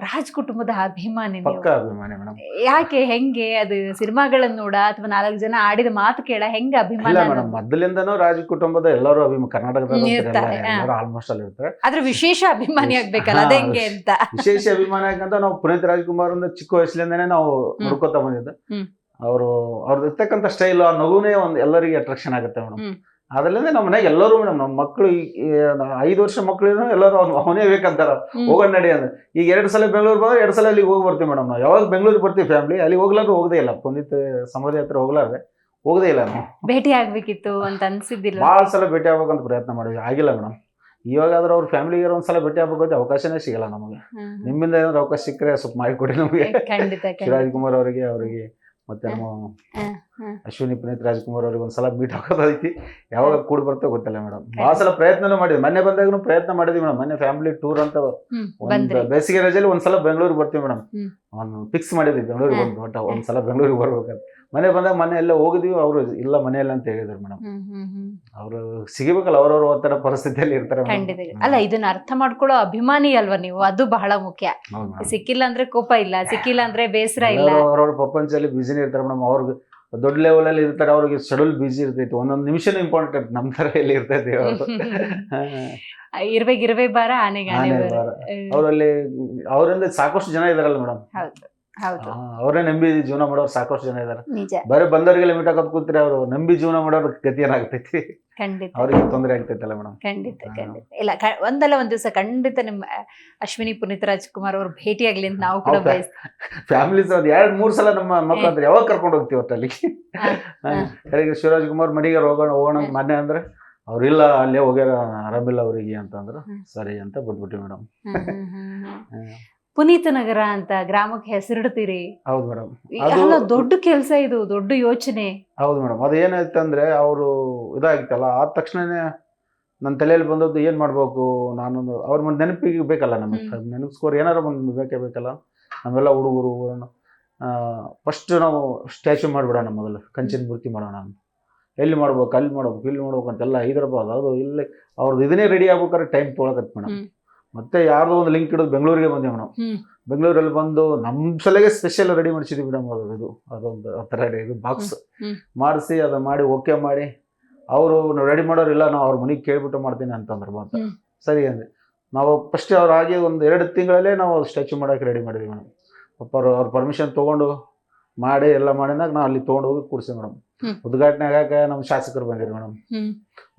ರಾಜ್ ಕುಟುಂಬದ ಅಭಿಮಾನಿ ನೀವು. ಪಕ್ಕ ಅಭಿಮಾನಿ ಮೇಡಮ್. ಯಾಕೆ, ಹೆಂಗೆ ಅದು ಸಿನಿಮಾಗಳನ್ನ ನೋಡ ಅಥವಾ 4 ಜನ ಆಡಿದ ಮಾತು ಕೇಳ ಹೆಂಗೆ ಅಭಿಮಾನ ಇಲ್ಲ ಅನ್ನೋದು? ಮೇಡಮ್, ಮೊದಲಿಂದನೂ ರಾಜ ಕುಟುಂಬದ ಎಲ್ಲರೂ ಕರ್ನಾಟಕದಲ್ಲಿ ಇರ್ತಾರೆ, ಹಾ. ಎಲ್ಲರೂ ಆಲ್ಮೋಸ್ಟ್ ಅಲ್ಲಿ ಇರ್ತಾರೆ. ಆದ್ರೆ ವಿಶೇಷ ಅಭಿಮಾನಿ ಆಗ್ಬೇಕಲ್ಲ, ಅದ ಹೆಂಗೆ ಅಂತ. ವಿಶೇಷ ಅಭಿಮಾನ ಯಾಕಂತ ನಾವು ಪುನೀತ್ ರಾಜ್ಕುಮಾರ್ ಅಂದ್ರೆ ಚಿಕ್ಕ ವಯಸ್ಸಿನಿಂದನೇ ನಾವು ಹುಡ್ಕೋತಾ ಬಂದಿದ್ದು. ಹ್ಮ್. ಅವ್ರದ್ದು ಇರ್ತಕ್ಕಂಥ ಸ್ಟೈಲ್, ಆ ನಗುನೇ ಒಂದು ಎಲ್ಲರಿಗೆ ಅಟ್ರಾಕ್ಷನ್ ಆಗುತ್ತೆ ಮೇಡಮ್. ಹ್ಮ್. ಅದರಿಂದ ನಮ್ಮ ಮನೆಗೆ ಎಲ್ಲರೂ ಮೇಡಮ್, ನಮ್ಮ ಮಕ್ಕಳು 5 ವರ್ಷ ಮಕ್ಕಳು ಎಲ್ಲರೂ ಅವನೇ ಬೇಕಂತಾರ. ಹೋಗೋಣ ನಡಿ ಅಂದ್ರೆ ಈಗ 2 ಸಲ ಬೆಂಗಳೂರು ಬಂದ್ರೆ 2 ಸಲ ಅಲ್ಲಿಗೆ ಹೋಗಿ ಬರ್ತೀವಿ ಮೇಡಮ್. ನಾವು ಯಾವಾಗ ಬೆಂಗಳೂರಿಗೆ ಬರ್ತೀವಿ ಫ್ಯಾಮಿಲಿ, ಅಲ್ಲಿ ಹೋಗ್ಲಾರ್ದು ಹೋಗದೇ ಇಲ್ಲ. ಪುನೀತ್ ಸಮಾಧಿ ಹತ್ರ ಹೋಗದೇ ಇಲ್ಲ ನಾವು. ಭೇಟಿ ಆಗ್ಬೇಕಿತ್ತು ಅಂತ ಅನ್ಸಿದ್ದಿಲ್ಲ? ಭಾಳ ಸಲ ಭೇಟಿ ಆಗ್ಬೇಕಂತ ಪ್ರಯತ್ನ ಮಾಡಿದ್ವಿ, ಆಗಿಲ್ಲ ಮೇಡಮ್. ಇವಾಗಾದ್ರೂ ಅವ್ರ ಫ್ಯಾಮಿಲಿಗೆ ಒಂದ್ಸಲ ಭೇಟಿ ಆಗ್ಬೇಕು ಅವಕಾಶನೇ ಸಿಗಲ್ಲ ನಮಗೆ. ನಿಮ್ಮಿಂದ ಏನಾದ್ರು ಅವಕಾಶ ಸಿಕ್ಕರೆ ಸ್ವಲ್ಪ ಮಾಡಿಕೊಡಿ ನಮಗೆ. ಖಂಡಿತ ಶಿವರಾಜ್ಕುಮಾರ್ ಅವರಿಗೆ ಮತ್ತೆ ನಮ್ಮ ಅಶ್ವಿನಿ ಪುನೀತ್ ರಾಜ್ಕುಮಾರ್ ಅವ್ರಿಗೆ ಒಂದ್ಸಲ ಮೀಟ್ ಹಾಕೋದೈತಿ. ಯಾವಾಗ ಕೂಡಿ ಬರ್ತೋ ಗೊತ್ತಿಲ್ಲ ಮೇಡಮ್. ಭಾಳ ಸಲ ಪ್ರಯತ್ನನೂ ಮಾಡಿದ್ವಿ, ಮೊನ್ನೆ ಬಂದಾಗೂ ಪ್ರಯತ್ನ ಮಾಡಿದ್ವಿ ಮೇಡಮ್. ಮೊನ್ನೆ ಫ್ಯಾಮಿಲಿ ಟೂರ್ ಅಂತ ಒಂದು ಬೇಸಿಗೆ ರಜೆಯಲ್ಲಿ ಒಂದ್ಸಲ ಬೆಂಗಳೂರಿಗೆ ಬರ್ತೀವಿ ಮೇಡಮ್. ಒಂದು ಫಿಕ್ಸ್ ಮಾಡಿದ್ವಿ ಬೆಂಗಳೂರಿಗೆ ಬಂದು ಒಟ್ಟ ಒಂದ್ಸಲ ಬೆಂಗಳೂರಿಗೆ ಬರ್ಬೇಕಂತ. ಮನೆ ಬಂದಾಗ ಮನೆ ಎಲ್ಲ ಹೋಗಿದ್ವಿ, ಅವರು ಇಲ್ಲ ಮನೆಯಲ್ಲ ಅಂತ ಹೇಳಿದ್ರು ಮೇಡಮ್. ಅವರು ಸಿಗಬೇಕಲ್ಲ, ಅವ್ರವ್ರ ಒತ್ತಡ ಪರಿಸ್ಥಿತಿಯಲ್ಲಿ ಇರ್ತಾರೆ. ಖಂಡಿತ. ಅಲ್ಲ, ಇದನ್ನ ಅರ್ಥ ಮಾಡ್ಕೊಳ್ಳೋ ಅಭಿಮಾನಿ ಅಲ್ವಾ ನೀವು, ಅದು ಬಹಳ ಮುಖ್ಯ. ಸಿಕ್ಕಿಲ್ಲ ಅಂದ್ರೆ ಕೋಪ ಇಲ್ಲ, ಸಿಕ್ಕಿಲ್ಲ ಅಂದ್ರೆ ಬೇಸರ ಇಲ್ಲ. ಅವ್ರವ್ರ ಪ್ರಪಂಚದಲ್ಲಿ ಬಿಸಿನೇ ಇರ್ತಾರೆ ಮೇಡಮ್. ಅವ್ರಿಗೆ ದೊಡ್ಡ ಲೆವೆಲ್ ಅಲ್ಲಿ ಇರ್ತಾರೆ, ಅವ್ರಿಗೆ ಶೆಡ್ಯೂಲ್ ಬಿಸಿ ಇರ್ತೈತಿ, ಒಂದೊಂದು ನಿಮಿಷನೂ ಇಂಪಾರ್ಟೆಂಟ್. ನಮ್ ತರ ಎಲ್ಲಿ ಇರ್ತೈತಿ ಇರ್ಬೇಕು ಬಾರ ಆನೆಗೆ ಆನೆ ಬಾರ. ಅವರಲ್ಲಿ ಅವರಿಂದ ಸಾಕಷ್ಟು ಜನ ಇದಾರಲ್ಲ ಮೇಡಮ್. ಹೌದು, ಅವರೇ ನಂಬಿ ಜೀವನ ಮಾಡೋರು ಸಾಕಷ್ಟು ಜನ ಇದಾರೆ. ನಿಜ. ಬರೀ ಬಂದವರಿಗೆಲ್ಲ ಮೀಟ್ ಹಾಕೋದ್ ಕೂತ್ರೆ ಅವ್ರು ನಂಬಿ ಜೀವನ ಮಾಡೋರ್ ಗತಿ ಏನಾಗ್ತೈತಿ, ಖಂಡಿತ ಅವ್ರಿಗೆ ತೊಂದರೆ ಆಗ್ತೈತಲ್ಲ ಮೇಡಮ್. ಖಂಡಿತ. ಇಲ್ಲ, ಒಂದಲ್ಲ ಒಂದ್ ದಿವಸ ಖಂಡಿತ ನಿಮ್ಮ ಅಶ್ವಿನಿ ಪುನೀತ್ ರಾಜ್ಕುಮಾರ್ ಅವ್ರು ಭೇಟಿ ಆಗ್ಲಿ ಅಂತ ನಾವು ಕೂಡ ಬಯಸ್ತೀವಿ. ಫ್ಯಾಮಿಲೀಸ್ 2-3 ಸಲ ನಮ್ಮ ಮಕ್ಕಳು ಅಂದ್ರೆ ಯಾವಾಗ ಕರ್ಕೊಂಡು ಹೋಗ್ತೀವಿ ಒಟ್ಟಲ್ಲಿ. ಕಡೆಗೆ ಶಿವರಾಜ್ಕುಮಾರ್ ಮನೆಗೆ ಹೋಗೋಣ ಮೊನ್ನೆ ಅಂದ್ರೆ ಅವ್ರಿಲ್ಲ, ಅಲ್ಲೇ ಹೋಗ್ಯಾರ, ಆರಾಮಿಲ್ಲ ಅವ್ರಿಗೆ ಅಂತಂದ್ರು. ಸರಿ ಅಂತ ಬಿಟ್ಬಿಟ್ವಿ ಮೇಡಮ್. ಪುನೀತ ನಗರ ಅಂತ ಗ್ರಾಮಕ್ಕೆ ಹೆಸರಿಡ್ತೀರಿ. ಹೌದು ಮೇಡಮ್, ಎಲ್ಲ ದೊಡ್ಡ ಕೆಲಸ, ಇದು ದೊಡ್ಡ ಯೋಚನೆ. ಹೌದು ಮೇಡಮ್. ಅದು ಏನಾಯ್ತಂದ್ರೆ ಅವರು ಇದಾಗಿತ್ತಲ್ಲ, ಆದ ತಕ್ಷಣನೇ ನನ್ನ ತಲೆಯಲ್ಲಿ ಬಂದದ್ದು ಏನ್ ಮಾಡ್ಬೇಕು ನಾನು. ಅವ್ರ ಒಂದು ನೆನಪಿಗೆ ಬೇಕಲ್ಲ ನಮಗೆ, ನೆನಪಿಸ್ಕೋರ್ ಏನಾರು ಒಂದು ಬೇಕಲ್ಲ. ನಾವೆಲ್ಲ ಹುಡುಗರು ಫಸ್ಟ್ ನಾವು ಸ್ಟ್ಯಾಚ್ಯೂ ಮಾಡ್ಬಿಡೋಣ, ಮೊದಲು ಕಂಚಿನ ಮೂರ್ತಿ ಮಾಡೋಣ. ಎಲ್ಲಿ ಮಾಡ್ಬೇಕು, ಅಲ್ಲಿ ಮಾಡ್ಬೇಕು, ಇಲ್ಲಿ ಮಾಡ್ಬೇಕು ಅಂತೆಲ್ಲ ಹೈದರಾಬಾದ್ ಅದು ಇಲ್ಲಿ ಅವ್ರದ್ದು ಇದನ್ನೇ ರೆಡಿ ಆಗ್ಬೇಕಾದ್ರೆ ಟೈಮ್ ತೊಗೊಳಕತ್ ಮೇಡಮ್. ಮತ್ತೆ ಯಾರ್ದೋ ಒಂದು ಲಿಂಕ್ ಇಡೋದು ಬೆಂಗಳೂರಿಗೆ ಬಂದೆ ಮೇಡಮ್. ಬೆಂಗಳೂರಲ್ಲಿ ಬಂದು ನಮ್ಮ ಸಲಗೆ ಸ್ಪೆಷಲ್ ರೆಡಿ ಮಾಡಿಸಿದ್ವಿ ಮೇಡಮ್. ಅದೊಂದು ಆ ಥರ ಇದು ಬಾಕ್ಸ್ ಮಾಡಿಸಿ ಅದನ್ನ ಮಾಡಿ ಓಕೆ ಮಾಡಿ, ಅವರು ರೆಡಿ ಮಾಡೋರಿಲ್ಲ, ನಾವು ಅವ್ರ ಮನೆಗೆ ಕೇಳ್ಬಿಟ್ಟು ಮಾಡ್ತೀನಿ ಅಂತಂದ್ರೆ ಮಾತ್ರ ಸರಿ ಅಂದ್ರೆ ನಾವು ಫಸ್ಟ್ ಅವ್ರು ಆಗಿ ಒಂದು 2 ತಿಂಗಳಲ್ಲೇ ನಾವು ಸ್ಟ್ಯಾಚ್ಯೂ ಮಾಡೋಕೆ ರೆಡಿ ಮಾಡಿದ್ವಿ ಮೇಡಮ್. ಅವ್ರ ಪರ್ಮಿಷನ್ ತೊಗೊಂಡು ಮಾಡಿ ಎಲ್ಲ ಮಾಡಿದಾಗ ನಾವು ಅಲ್ಲಿ ತೊಗೊಂಡು ಹೋಗಿ ಕೂರಿಸಿ ಮೇಡಮ್. ಉದ್ಘಾಟನೆ ಆಗಾಕ ನಮ್ಮ ಶಾಸಕರು ಬಂದಿರು ಮೇಡಮ್.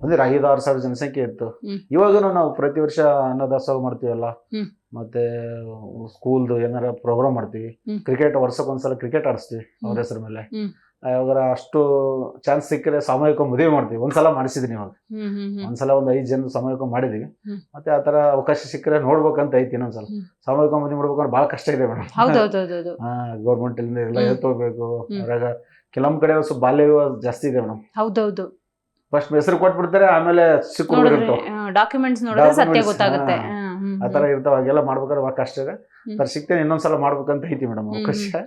ಅಂದ್ರೆ 5-6 ಸಾವಿರ ಜನಸಂಖ್ಯೆ ಇತ್ತು. ಇವಾಗೂ ನಾವು ಪ್ರತಿ ವರ್ಷ ಅನ್ನದಾಸೋಹ ಮಾಡ್ತೀವಲ್ಲ, ಮತ್ತೆ ಸ್ಕೂಲ್ದು ಏನಾರ ಪ್ರೋಗ್ರಾಮ್ ಮಾಡ್ತೀವಿ. ಕ್ರಿಕೆಟ್ ವರ್ಷಕ್ಕೊಂದ್ಸಲ ಕ್ರಿಕೆಟ್ ಆಡಿಸ್ತೀವಿ ಅವ್ರ ಹೆಸರ ಮೇಲೆ. ಯಾವಾಗ ಅಷ್ಟು ಚಾನ್ಸ್ ಸಿಕ್ಕರೆ ಸಾಮೂಹಿಕ ಮದುವೆ ಮಾಡ್ತೀವಿ. ಒಂದ್ಸಲ ಮಾಡಿಸಿದೀನಿ ಇವಾಗ, ಒಂದ್ಸಲ ಒಂದು 5 ಜನ ಸಾಮೂಹಿಕ ಮಾಡಿದೀವಿ. ಮತ್ತೆ ಆ ತರ ಅವಕಾಶ ಸಿಕ್ಕರೆ ನೋಡ್ಬೇಕಂತ ಐತಿ. ಇನ್ನೊಂದ್ಸಲ ಸಾಮೂಹಿಕ ಮದುವೆ ಮಾಡ್ಬೇಕಂದ್ರೆ ಬಹಳ ಕಷ್ಟ ಇದೆ ಮೇಡಮ್. ಗೌರ್ಮೆಂಟ್ ಇಂದ ಎಲ್ಲ ಎತ್ತೋಗ್ಬೇಕು. ಅದ್ರಾಗ ಕೆಲವೊಂದ್ ಕಡೆ ಸ್ವಲ್ಪ ಬಾಲ್ಯ ವಿವಾಹ ಜಾಸ್ತಿ ಇದೆ ಮೇಡಮ್. ಹೌದು, ಫಸ್ಟ್ ಹೆಸರು ಕೊಟ್ಬಿಡ್ತಾರೆ, ಆಮೇಲೆ ಸಿಕ್ಕಿರ್ತಾವ ಡಾಕ್ಯುಮೆಂಟ್ಸ್ ನೋಡಿದ್ರೆ ಸತ್ಯ ಗೊತ್ತಾಗುತ್ತೆ. ಆ ತರ ಇರ್ತಾವ. ಹಾಗೆಲ್ಲ ಮಾಡ್ಬೇಕಾದ್ರೆ ಬಹಳ ಕಷ್ಟ ಇದೆ. ಸಿಗ್ತೇನೆ, ಇನ್ನೊಂದ್ಸಲ ಮಾಡ್ಬೇಕಂತ ಐತಿ ಮೇಡಮ್ ಅವಕಾಶ.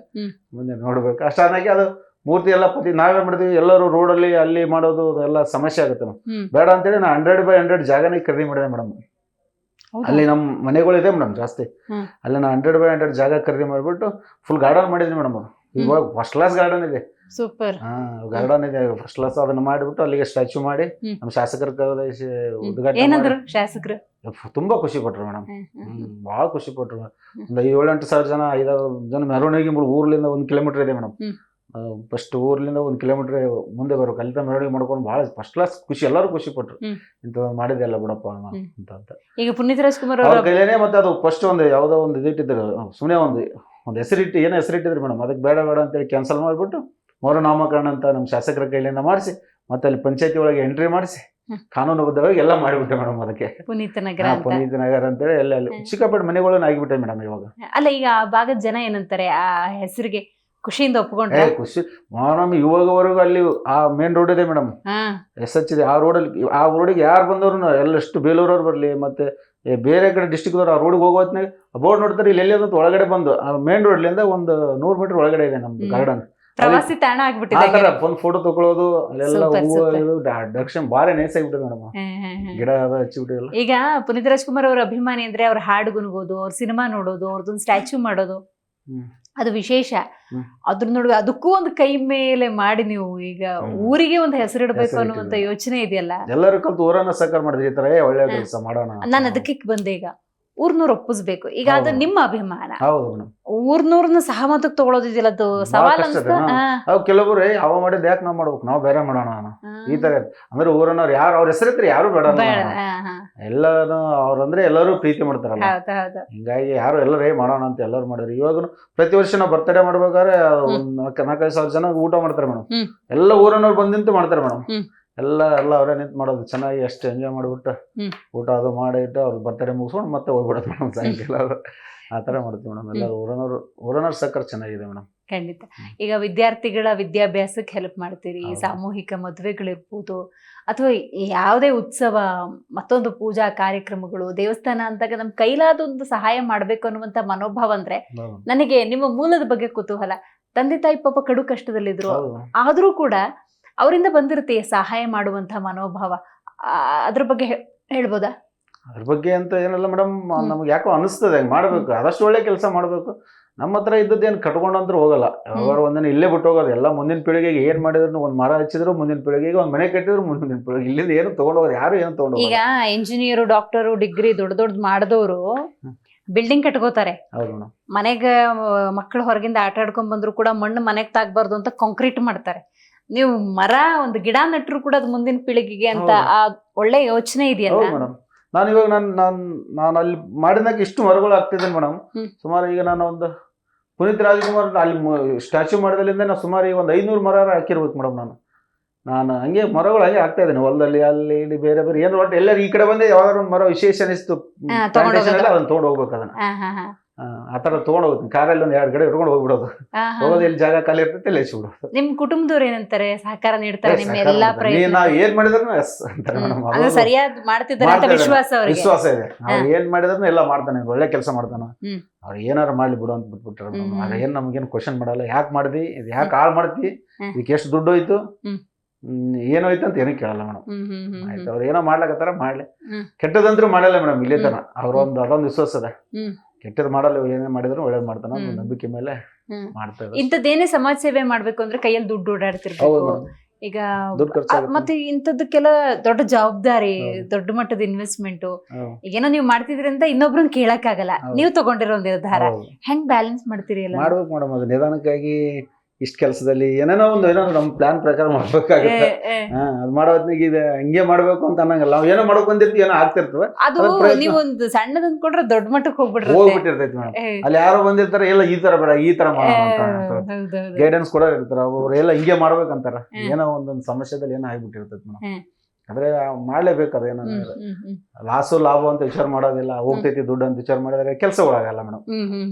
ಮುಂದೆ ನೋಡ್ಬೇಕು. ಅಷ್ಟಾಗಿ ಅದು ಮೂರ್ತಿ ಎಲ್ಲ ನಾವೇ ಮಾಡಿದ್ವಿ. ಎಲ್ಲರೂ ರೋಡಲ್ಲಿ ಅಲ್ಲಿ ಮಾಡೋದು ಎಲ್ಲ ಸಮಸ್ಯೆ ಆಗುತ್ತೆ ಮೇಡಮ್. ಬೇಡ ಅಂತೇಳಿ ನಾನು 100/100 ಜಾಗನೇ ಖರೀದಿ ಮಾಡಿದೆ ಮೇಡಮ್. ಅಲ್ಲಿ ನಮ್ಮ ಮನೆಗಳಿದೆ ಮೇಡಮ್ ಜಾಸ್ತಿ. ಅಲ್ಲಿ ನಾನು 100/100 ಜಾಗ ಖರೀದಿ ಮಾಡಿಬಿಟ್ಟು ಫುಲ್ ಗಾರ್ಡನ್ ಮಾಡಿದ್ವಿ ಮೇಡಮ್. ಇವಾಗ ಫಸ್ಟ್ ಕ್ಲಾಸ್ ಗಾರ್ಡನ್ ಇದೆ. ಸೂಪರ್ ಗಾರ್ಡನ್ ಇದೆ ಫಸ್ಟ್ ಕ್ಲಾಸ್. ಅದನ್ನ ಮಾಡಿಬಿಟ್ಟು ಅಲ್ಲಿಗೆ ಸ್ಟ್ಯಾಚ್ಯೂ ಮಾಡಿ ನಮ್ಮ ಶಾಸಕರ ಉದ್ಘಾಟನೆ ಏನಂದ್ರು ಶಾಸಕರು? ತುಂಬಾ ಖುಷಿ ಪಟ್ರು ಮೇಡಮ್. ಬಹಳ ಖುಷಿ ಪಟ್ರು. ಒಂದು 7-8 ಸಾವಿರ ಜನ 5-6 ಜನ ಮೆರವಣಿಗೆ ಊರ್ಲಿಂದ 1 ಕಿಲೋಮೀಟರ್ ಇದೆ ಮೇಡಮ್. ಫಸ್ಟ್ ಊರ್ಲಿಂದ 1 ಕಿಲೋಮೀಟರ್ ಮುಂದೆ ಬರ್ಬೇಕು. ಅಲ್ಲಿಂದ ಮೆರವಣಿಗೆ ಮಾಡ್ಕೊಂಡು ಬಹಳ ಫಸ್ಟ್ ಕ್ಲಾಸ್ ಖುಷಿ. ಎಲ್ಲರೂ ಖುಷಿ ಪಟ್ರು. ಇಂಥದ್ದು ಮಾಡಿದೆ ಅಲ್ಲ ಬಿಡಪ್ಪ ಅಂತ. ಈಗ ಪುನೀತ್ ರಾಜ್ಕುಮಾರ್ ಅವ್ರ ಕೈಲೇನೆ ಮತ್ತೆ ಅದು ಫಸ್ಟ್ ಒಂದು ಯಾವ್ದೋ ಒಂದು ಇದಿಟ್ಟಿದ್ರು. ಸುಮ್ಮನೆ ಒಂದು ಒಂದು ಹೆಸರಿಟ್ಟು ಏನೋ ಹೆಸರಿಟ್ಟಿದ್ರಿ ಮೇಡಮ್, ಅದಕ್ಕೆ ಬೇಡ ಬೇಡ ಅಂತೇಳಿ ಕ್ಯಾನ್ಸಲ್ ಮಾಡಿಬಿಟ್ಟು ಮರು ನಾಮಕರಣ ಅಂತ ನಮ್ಮ ಶಾಸಕರ ಕೈಲಿಂದ ಮಾಡಿಸಿ ಮತ್ತೆ ಅಲ್ಲಿ ಪಂಚಾಯತಿ ಒಳಗೆ ಎಂಟ್ರಿ ಮಾಡಿಸಿ ಕಾನೂನುಬದ್ಧವಾಗಿ ಎಲ್ಲ ಮಾಡಿಬಿಟ್ಟೆ ಮೇಡಮ್. ಅದಕ್ಕೆ ಪುನೀತ್ ನಗರ ಅಂತ. ಪುನೀತ್ ನಗರ್ ಅಂತೇಳಿ ಎಲ್ಲ ಸಿಕ್ಕಾಪಟ್ಟೆ ಮನೆಗಳನ್ನ ಆಗಿಬಿಟ್ಟೆ ಮೇಡಮ್ ಇವಾಗ. ಅಲ್ಲ, ಈಗ ಆ ಭಾಗದ ಜನ ಏನಂತಾರೆ ಆ ಹೆಸರಿಗೆ? ಖುಷಿಯಿಂದ ಒಪ್ಕೊಂಡ್ರೆ? ಖುಷಿ ಮೇಡಮ್, ಇವಾಗವರೆಗೂ ಅಲ್ಲಿ ಆ ಮೇನ್ ರೋಡ್ ಇದೆ ಮೇಡಮ್, SH ಇದೆ. ಆ ರೋಡಿಗೆ ಯಾರು ಬಂದವ್ರು ಎಲ್ಲಷ್ಟು ಬೇಲೂರವ್ರು ಬರಲಿ ಮತ್ತೆ ಬೇರೆ ಕಡೆ ಡಿಸ್ಟಿಕ್ದವ್ರು ಆ ರೋಡಿಗೆ ಹೋಗೋ ಹೊತ್ನಾಗ ಬೋರ್ಡ್ ನೋಡ್ತಾರೆ, ಇಲ್ಲಿ ಎಲ್ಲಿ ಒಳಗಡೆ ಬಂದು ಆ ಮೇನ್ ರೋಡ್ಲಿಂದ ಒಂದು 100 ಮೀಟರ್ ಒಳಗಡೆ ಇದೆ ನಮ್ದು ಗಾರ್ಡನ್. ಪ್ರವಾಸಿ ತಾಣ ಆಗ್ಬಿಟ್ಟಿದೆ. ಒಂದು ಫೋಟೋ ತಗೊಳ್ಳೋದು ಅಲ್ಲೆಲ್ಲ ಹೂವು ಡಕ್ಷನ್ ಬಾರಿ ನೈಸ್ ಆಗಿಬಿಟ್ಟಿದೆ ಮೇಡಮ್. ಗಿಡ ಹಚ್ಚಿಬಿಟ್ಟಿಲ್ಲ. ಈಗ ಪುನೀತ್ ರಾಜ್ಕುಮಾರ್ ಅವ್ರ ಅಭಿಮಾನಿ ಅಂದ್ರೆ ಅವ್ರ ಹಾಡು ಗುನುಗೋದು, ಅವ್ರ ಸಿನಿಮಾ ನೋಡೋದು, ಅವ್ರದೊಂದು ಸ್ಟ್ಯಾಚ್ಯೂ ಮಾಡೋದು ಅದು ವಿಶೇಷ. ಅದ್ರ ನಡುವೆ ಅದಕ್ಕೂ ಒಂದು ಕೈ ಮೇಲೆ ಮಾಡಿ ನೀವು ಈಗ ಊರಿಗೆ ಒಂದು ಹೆಸರಿಡಬೇಕು ಅನ್ನುವಂತ ಯೋಚನೆ ಇದೆಯಲ್ಲ. ಎಲ್ಲರೂ ಕಲ್ತು ಊರನ್ನ ಸಹಕಾರ ಮಾಡಿದ್ರಿ, ಈ ತರ ಒಳ್ಳೆ ಕೆಲಸ ಮಾಡೋಣ. ನಾನು ಅದಕ್ಕೆ ಬಂದೆ. ಈಗ ಊರ್ನೂರ್ ಒಪ್ಪಿಸ್ಬೇಕು. ಈಗ ಅದು ನಿಮ್ಮ ಅಭಿಮಾನ. ಹೌದು ಮೇಡಮ್. ಊರ್ನೂರ್ನ ಸಹಮತಕ್ಕೆ ತಗೊಳೋದಿಲ್ಲ, ಅದು ಸವಾಲ್ ಅನ್ಸುತ್ತಾ? ಕೆಲವರು ಅವ ಮಾಡಿದ್ ಯಾಕೆ ನಾವ್ ಮಾಡ್ಬೇಕು, ನಾವ್ ಬೇರೆ ಮಾಡೋಣ ಈ ತರ. ಅಂದ್ರೆ ಊರನ್ನವ್ರು ಯಾರು ಅವ್ರ ಹೆಸರಿದ್ರೆ ಯಾರು ಬೇಡ, ಎಲ್ಲಾನು ಅವ್ರಂದ್ರೆ ಎಲ್ಲರೂ ಪ್ರೀತಿ ಮಾಡ್ತಾರಲ್ಲ, ಹಿಂಗಾಗಿ ಯಾರು ಎಲ್ಲರೇ ಮಾಡೋಣ ಅಂತ ಎಲ್ಲರೂ ಮಾಡಿದ್ರು. ಇವಾಗ ಪ್ರತಿ ವರ್ಷ ನಾವು ಬರ್ತಡೇ ಮಾಡ್ಬೇಕಾದ್ರೆ 4,000-5,000 ಜನ ಊಟ ಮಾಡ್ತಾರೆ ಮೇಡಮ್. ಎಲ್ಲ ಊರನ್ನವ್ರು ಬಂದ್ ನಿಂತು ಮಾಡ್ತಾರೆ ಮೇಡಮ್. ಎಲ್ಲ ಅವರೇ ನಿಂತು ಮಾಡೋದು, ಚೆನ್ನಾಗಿ ಎಷ್ಟು ಎಂಜಾಯ್ ಮಾಡಿಬಿಟ್ಟು ಊಟ ಅದು ಮಾಡಿಟ್ಟು ಅವ್ರ ಬರ್ತಡೇ ಮುಗಿಸ್ಕೊಂಡು ಮತ್ತೆ ಹೋಗ್ಬಿಡೋದು ಮೇಡಮ್ ಸಾಯಂಕಾಲ. ಆ ಥರ ಮಾಡ್ತೀವಿ ಮೇಡಮ್. ಎಲ್ಲ ಊರನವ್ರ ಸಕ್ಕರೆ ಚೆನ್ನಾಗಿದೆ ಮೇಡಮ್. ಖಂಡಿತ. ಈಗ ವಿದ್ಯಾರ್ಥಿಗಳ ವಿದ್ಯಾಭ್ಯಾಸಕ್ಕೆ ಹೆಲ್ಪ್ ಮಾಡ್ತೀರಿ, ಸಾಮೂಹಿಕ ಮದುವೆಗಳಿರ್ಬೋದು ಅಥವಾ ಯಾವುದೇ ಉತ್ಸವ, ಮತ್ತೊಂದು ಪೂಜಾ ಕಾರ್ಯಕ್ರಮಗಳು, ದೇವಸ್ಥಾನ ಅಂದಾಗ ನಮ್ ಕೈಲಾದೊಂದು ಸಹಾಯ ಮಾಡ್ಬೇಕು ಅನ್ನುವಂತ ಮನೋಭಾವ. ಅಂದ್ರೆ ನನಗೆ ನಿಮ್ಮ ಮೂಲದ ಬಗ್ಗೆ ಕುತೂಹಲ. ತಂದೆ ತಾಯಿ ಪಾಪ ಕಡು ಕಷ್ಟದಲ್ಲಿದ್ರು, ಆದ್ರೂ ಕೂಡ ಅವರಿಂದ ಬಂದಿರುತ್ತೆ ಸಹಾಯ ಮಾಡುವಂತ ಮನೋಭಾವ. ಅದ್ರ ಬಗ್ಗೆ ಹೇಳ್ಬೋದಾ? ಅದ್ರ ಬಗ್ಗೆ ಅಂತ ಏನಲ್ಲ ಮೇಡಮ್, ನಮ್ಗೆ ಯಾಕೋ ಅನಿಸ್ತದೆ ಹಂಗೆ ಮಾಡ್ಬೇಕು, ಆದಷ್ಟು ಒಳ್ಳೆ ಕೆಲಸ ಮಾಡ್ಬೇಕು. ನಮ್ಮ ಹತ್ರ ಇದ್ದದ್ದೇನು ಕಟ್ಕೊಂಡಂದ್ರೂ ಹೋಗಲ್ಲ, ಯಾವಾಗ ಒಂದಿನ ಇಲ್ಲೇ ಬಿಟ್ಟು ಹೋಗೋದು. ಎಲ್ಲ ಮುಂದಿನ ಪೀಳಿಗೆಗೆ ಏನ್ ಮಾಡಿದ್ರು, ಒಂದ್ ಮರ ಹಚ್ಚಿದ್ರು ಮುಂದಿನ ಪೀಳಿಗೆಗೆ, ಒಂದ್ ಮನೆ ಕಟ್ಟಿದ್ರು ಮುಂದಿನ ಪೀಳಿಗೆ, ಇಲ್ಲಿಂದ ಏನು ತಗೊಂಡೋಗೋದು ಯಾರು ಏನು ತಗೊಂಡು. ಈಗ ಇಂಜಿನಿಯರ್, ಡಾಕ್ಟರ್, ಡಿಗ್ರಿ ದೊಡ್ಡ ಮಾಡಿದವರು ಬಿಲ್ಡಿಂಗ್ ಕಟ್ಕೋತಾರೆ. ಮನೆಗೆ ಮಕ್ಕಳು ಹೊರಗಿಂದ ಆಟ ಆಡ್ಕೊಂಡ್ ಬಂದ್ರು ಕೂಡ ಮಣ್ಣು ಮನೆಗೆ ತಾಗಬಾರ್ದು ಅಂತ ಕಾಂಕ್ರೀಟ್ ಮಾಡ್ತಾರೆ. ನೀವು ಮರ ಒಂದು ಗಿಡ ನೆಟ್ಟರು ಕೂಡ ಅದು ಮುಂದಿನ ಪೀಳಿಗೆಗೆ ಅಂತ ಆ ಒಳ್ಳೆ ಯೋಚನೆ ಇದೆಯಲ್ಲ. ನಾನು ಇವಾಗ ನಾನು ಅಲ್ಲಿ ಮಾಡಿದಾಗ ಇಷ್ಟು ಮರಗಳು ಆಗ್ತಿದ್ದೇನೆ ಮೇಡಮ್. ಸುಮಾರು ಈಗ ನಾನು ಒಂದು ಪುನೀತ್ ರಾಜ್ಕುಮಾರ್ ಅಲ್ಲಿ ಸ್ಟ್ಯಾಚ್ಯೂ ಮಾಡಿದಲ್ಲಿಂದ ನಾವು ಸುಮಾರು ಈಗ ಒಂದು 500 ಮರ ಹಾಕಿರ್ಬೇಕು ಮೇಡಮ್. ನಾನು ಹಂಗೆ ಮರಗಳು ಹಂಗೆ ಆಗ್ತಾ ಇದ್ದೇನೆ ಹೊಲದಲ್ಲಿ, ಅಲ್ಲಿ ಇಲ್ಲಿ ಬೇರೆ ಬೇರೆ ಏನು ಒಟ್ಟು ಎಲ್ಲರೂ ಈ ಕಡೆ ಬಂದೆ ಯಾವ್ದಾದ್ರು ಒಂದು ಮರ ವಿಶೇಷ ಅನಿಸ್ತು ಅದನ್ನ ತೊಗೊಂಡು ಹೋಗ್ಬೇಕು. ಅದನ್ನ ಆ ತರ ತೊಗೊಂಡು ಹೋಗ್ತೀನಿ ಕಾರಲ್ಲಿ, ಒಂದ್ 2 ಕಡೆ ಇಟ್ಕೊಂಡು ಹೋಗ್ಬಿಡೋದು. ಹೋಗೋದು ಎಲ್ಲಿ ಜಾಗ ಖಾಲಿ ಇರ್ತೈತೆ ಅಲ್ಲಿ ಹೆಚ್ಚಿಬಿಡೋದು. ನಿಮ್ ಕುಟುಂಬದವ್ರು ಏನಂತಾರೆ? ಸಹಕಾರ ನೀಡ್ತಾರೆ ನಿಮ್ಮ ಎಲ್ಲಾ ಪ್ರಯತ್ನ? ನಾವ್ ಏನ್ ಮಾಡಿದ್ರು ಎಸ್ ಅಂತಾರೆ. ಸರಿಯಾಗಿ ಮಾಡ್ತಿದ್ದಾರೆ ಅಂತ ವಿಶ್ವಾಸ ಇದೆ. ಅವ್ರು ಏನ್ ಮಾಡಿದ್ರು ಎಲ್ಲ ಮಾಡ್ತಾನೆ, ಒಳ್ಳೆ ಕೆಲಸ ಮಾಡ್ತಾನ. ಅವ್ರು ಏನಾರು ಮಾಡ್ಲಿ ಬಿಡು ಅಂತ ಬಿಟ್ಬಿಟ್ರೆ ಅದೇನ್ ನಮ್ಗೇನು ಕ್ವಶನ್ ಮಾಡಲ್ಲ. ಯಾಕೆ ಮಾಡ್ದಿ, ಇದು ಯಾಕೆ ಹಾಳು ಮಾಡ್ತಿ, ಇದಕ್ಕೆ ಎಷ್ಟು ದುಡ್ಡು ಹೋಯ್ತು, ಏನೋಯ್ತು ಅಂತ ಏನೂ ಕೇಳಲ್ಲ ಮೇಡಮ್. ಆಯ್ತು, ಅವ್ರು ಏನೋ ಮಾಡ್ಲಕತ್ತಾರ ಮಾಡ್ಲಿ, ಕೆಟ್ಟದಂತ್ರೂ ಮಾಡಲ್ಲ ಮೇಡಮ್. ಇಲ್ಲೇ ತನ ಅದೊಂದು ವಿಶ್ವಾಸ ಅದ. ಕೆಟ್ಟದ್ ಮಾಡಲ್ಲ, ಏನೇ ಮಾಡಿದ್ರು ಒಳ್ಳೇದ್ ಮಾಡ್ತಾನ ಅನ್ನೋ ನಂಬಿಕೆ ಮೇಲೆ ಮಾಡ್ತಾರೆ. ಇಂಥದ್ದೇನೇ ಸಮಾಜ ಸೇವೆ ಮಾಡ್ಬೇಕು ಅಂದ್ರೆ ಕೈಯಲ್ಲಿ ದುಡ್ಡು ಓಡಾಡ್ತಿರ್ಬೇಕು. ಈಗ ಮತ್ತೆ ಇಂಥದಕ್ಕೆಲ್ಲ ದೊಡ್ಡ ಜವಾಬ್ದಾರಿ, ದೊಡ್ಡ ಮಟ್ಟದ ಇನ್ವೆಸ್ಟ್ಮೆಂಟ್. ಏನೋ ನೀವು ಮಾಡ್ತಿದ್ರಿ ಅಂತ ಇನ್ನೊಬ್ರನ್ನ ಕೇಳಕ್ ಆಗಲ್ಲ, ನೀವು ತಗೊಂಡಿರೋ ನಿರ್ಧಾರ. ಹೆಂಗ್ ಬ್ಯಾಲೆನ್ಸ್ ಮಾಡ್ತೀರಿ? ಎಲ್ಲ ಮಾಡ್ಬೇಕು ಮೇಡಮ್. ಅದು ನಿಧಾನಕ್ಕಾಗಿ ಇಷ್ಟ ಕೆಲಸದಲ್ಲಿ ಏನೇನೋ ನಮ್ ಪ್ಲಾನ್ ಪ್ರಕಾರ ಮಾಡ್ಬೇಕಾಗುತ್ತೆ. ಅದ್ ಮಾಡೋದ್ನಾಗ ಇದೆ ಹಂಗೆ ಮಾಡ್ಬೇಕು ಅಂತ ಅನ್ನಂಗಲ್ಲ. ನಾವ್ ಏನೋ ಮಾಡಕ್ ಬಂದಿರ್ತೀವಿ, ಏನೋ ಆಗ್ತಿರ್ತದೆ. ಅದು ನೀವು ಒಂದು ಸಣ್ಣದ್ ಅಂದ್ಕೊಂಡ್ರೆ ದೊಡ್ಡ ಮಟ್ಟಕ್ಕೆ ಹೋಗ್ಬಿಟ್ಟಿರ್ತೈತಿ ಮೇಡಮ್. ಅಲ್ಲಿ ಯಾರೋ ಬಂದಿರ್ತಾರೆ, ಎಲ್ಲ ಈ ತರ ಬೇಡ ಈ ತರ ಮಾಡೋಣ ಗೈಡೆನ್ಸ್ ಕೂಡ ಇರ್ತಾರ. ಅವ್ರು ಎಲ್ಲ ಹಿಂಗೆ ಮಾಡ್ಬೇಕಂತಾರ. ಏನೋ ಒಂದೊಂದು ಸಮಸ್ಯೆದಲ್ಲಿ ಏನೋ ಆಗ್ಬಿಟ್ಟಿರ್ತೈತಿ ಮೇಡಮ್. ಆದ್ರೆ ಮಾಡ್ಲೇಬೇಕು. ಅದೇನೋ ಲಾಸು ಲಾಭ ಅಂತ ವಿಚಾರ ಮಾಡೋದಿಲ್ಲ, ಹೋಗ್ತೈತಿ ದುಡ್ಡು ಅಂತ ವಿಚಾರ ಮಾಡಿದ್ರೆ ಕೆಲಸಗಳಾಗಲ್ಲ ಮೇಡಮ್.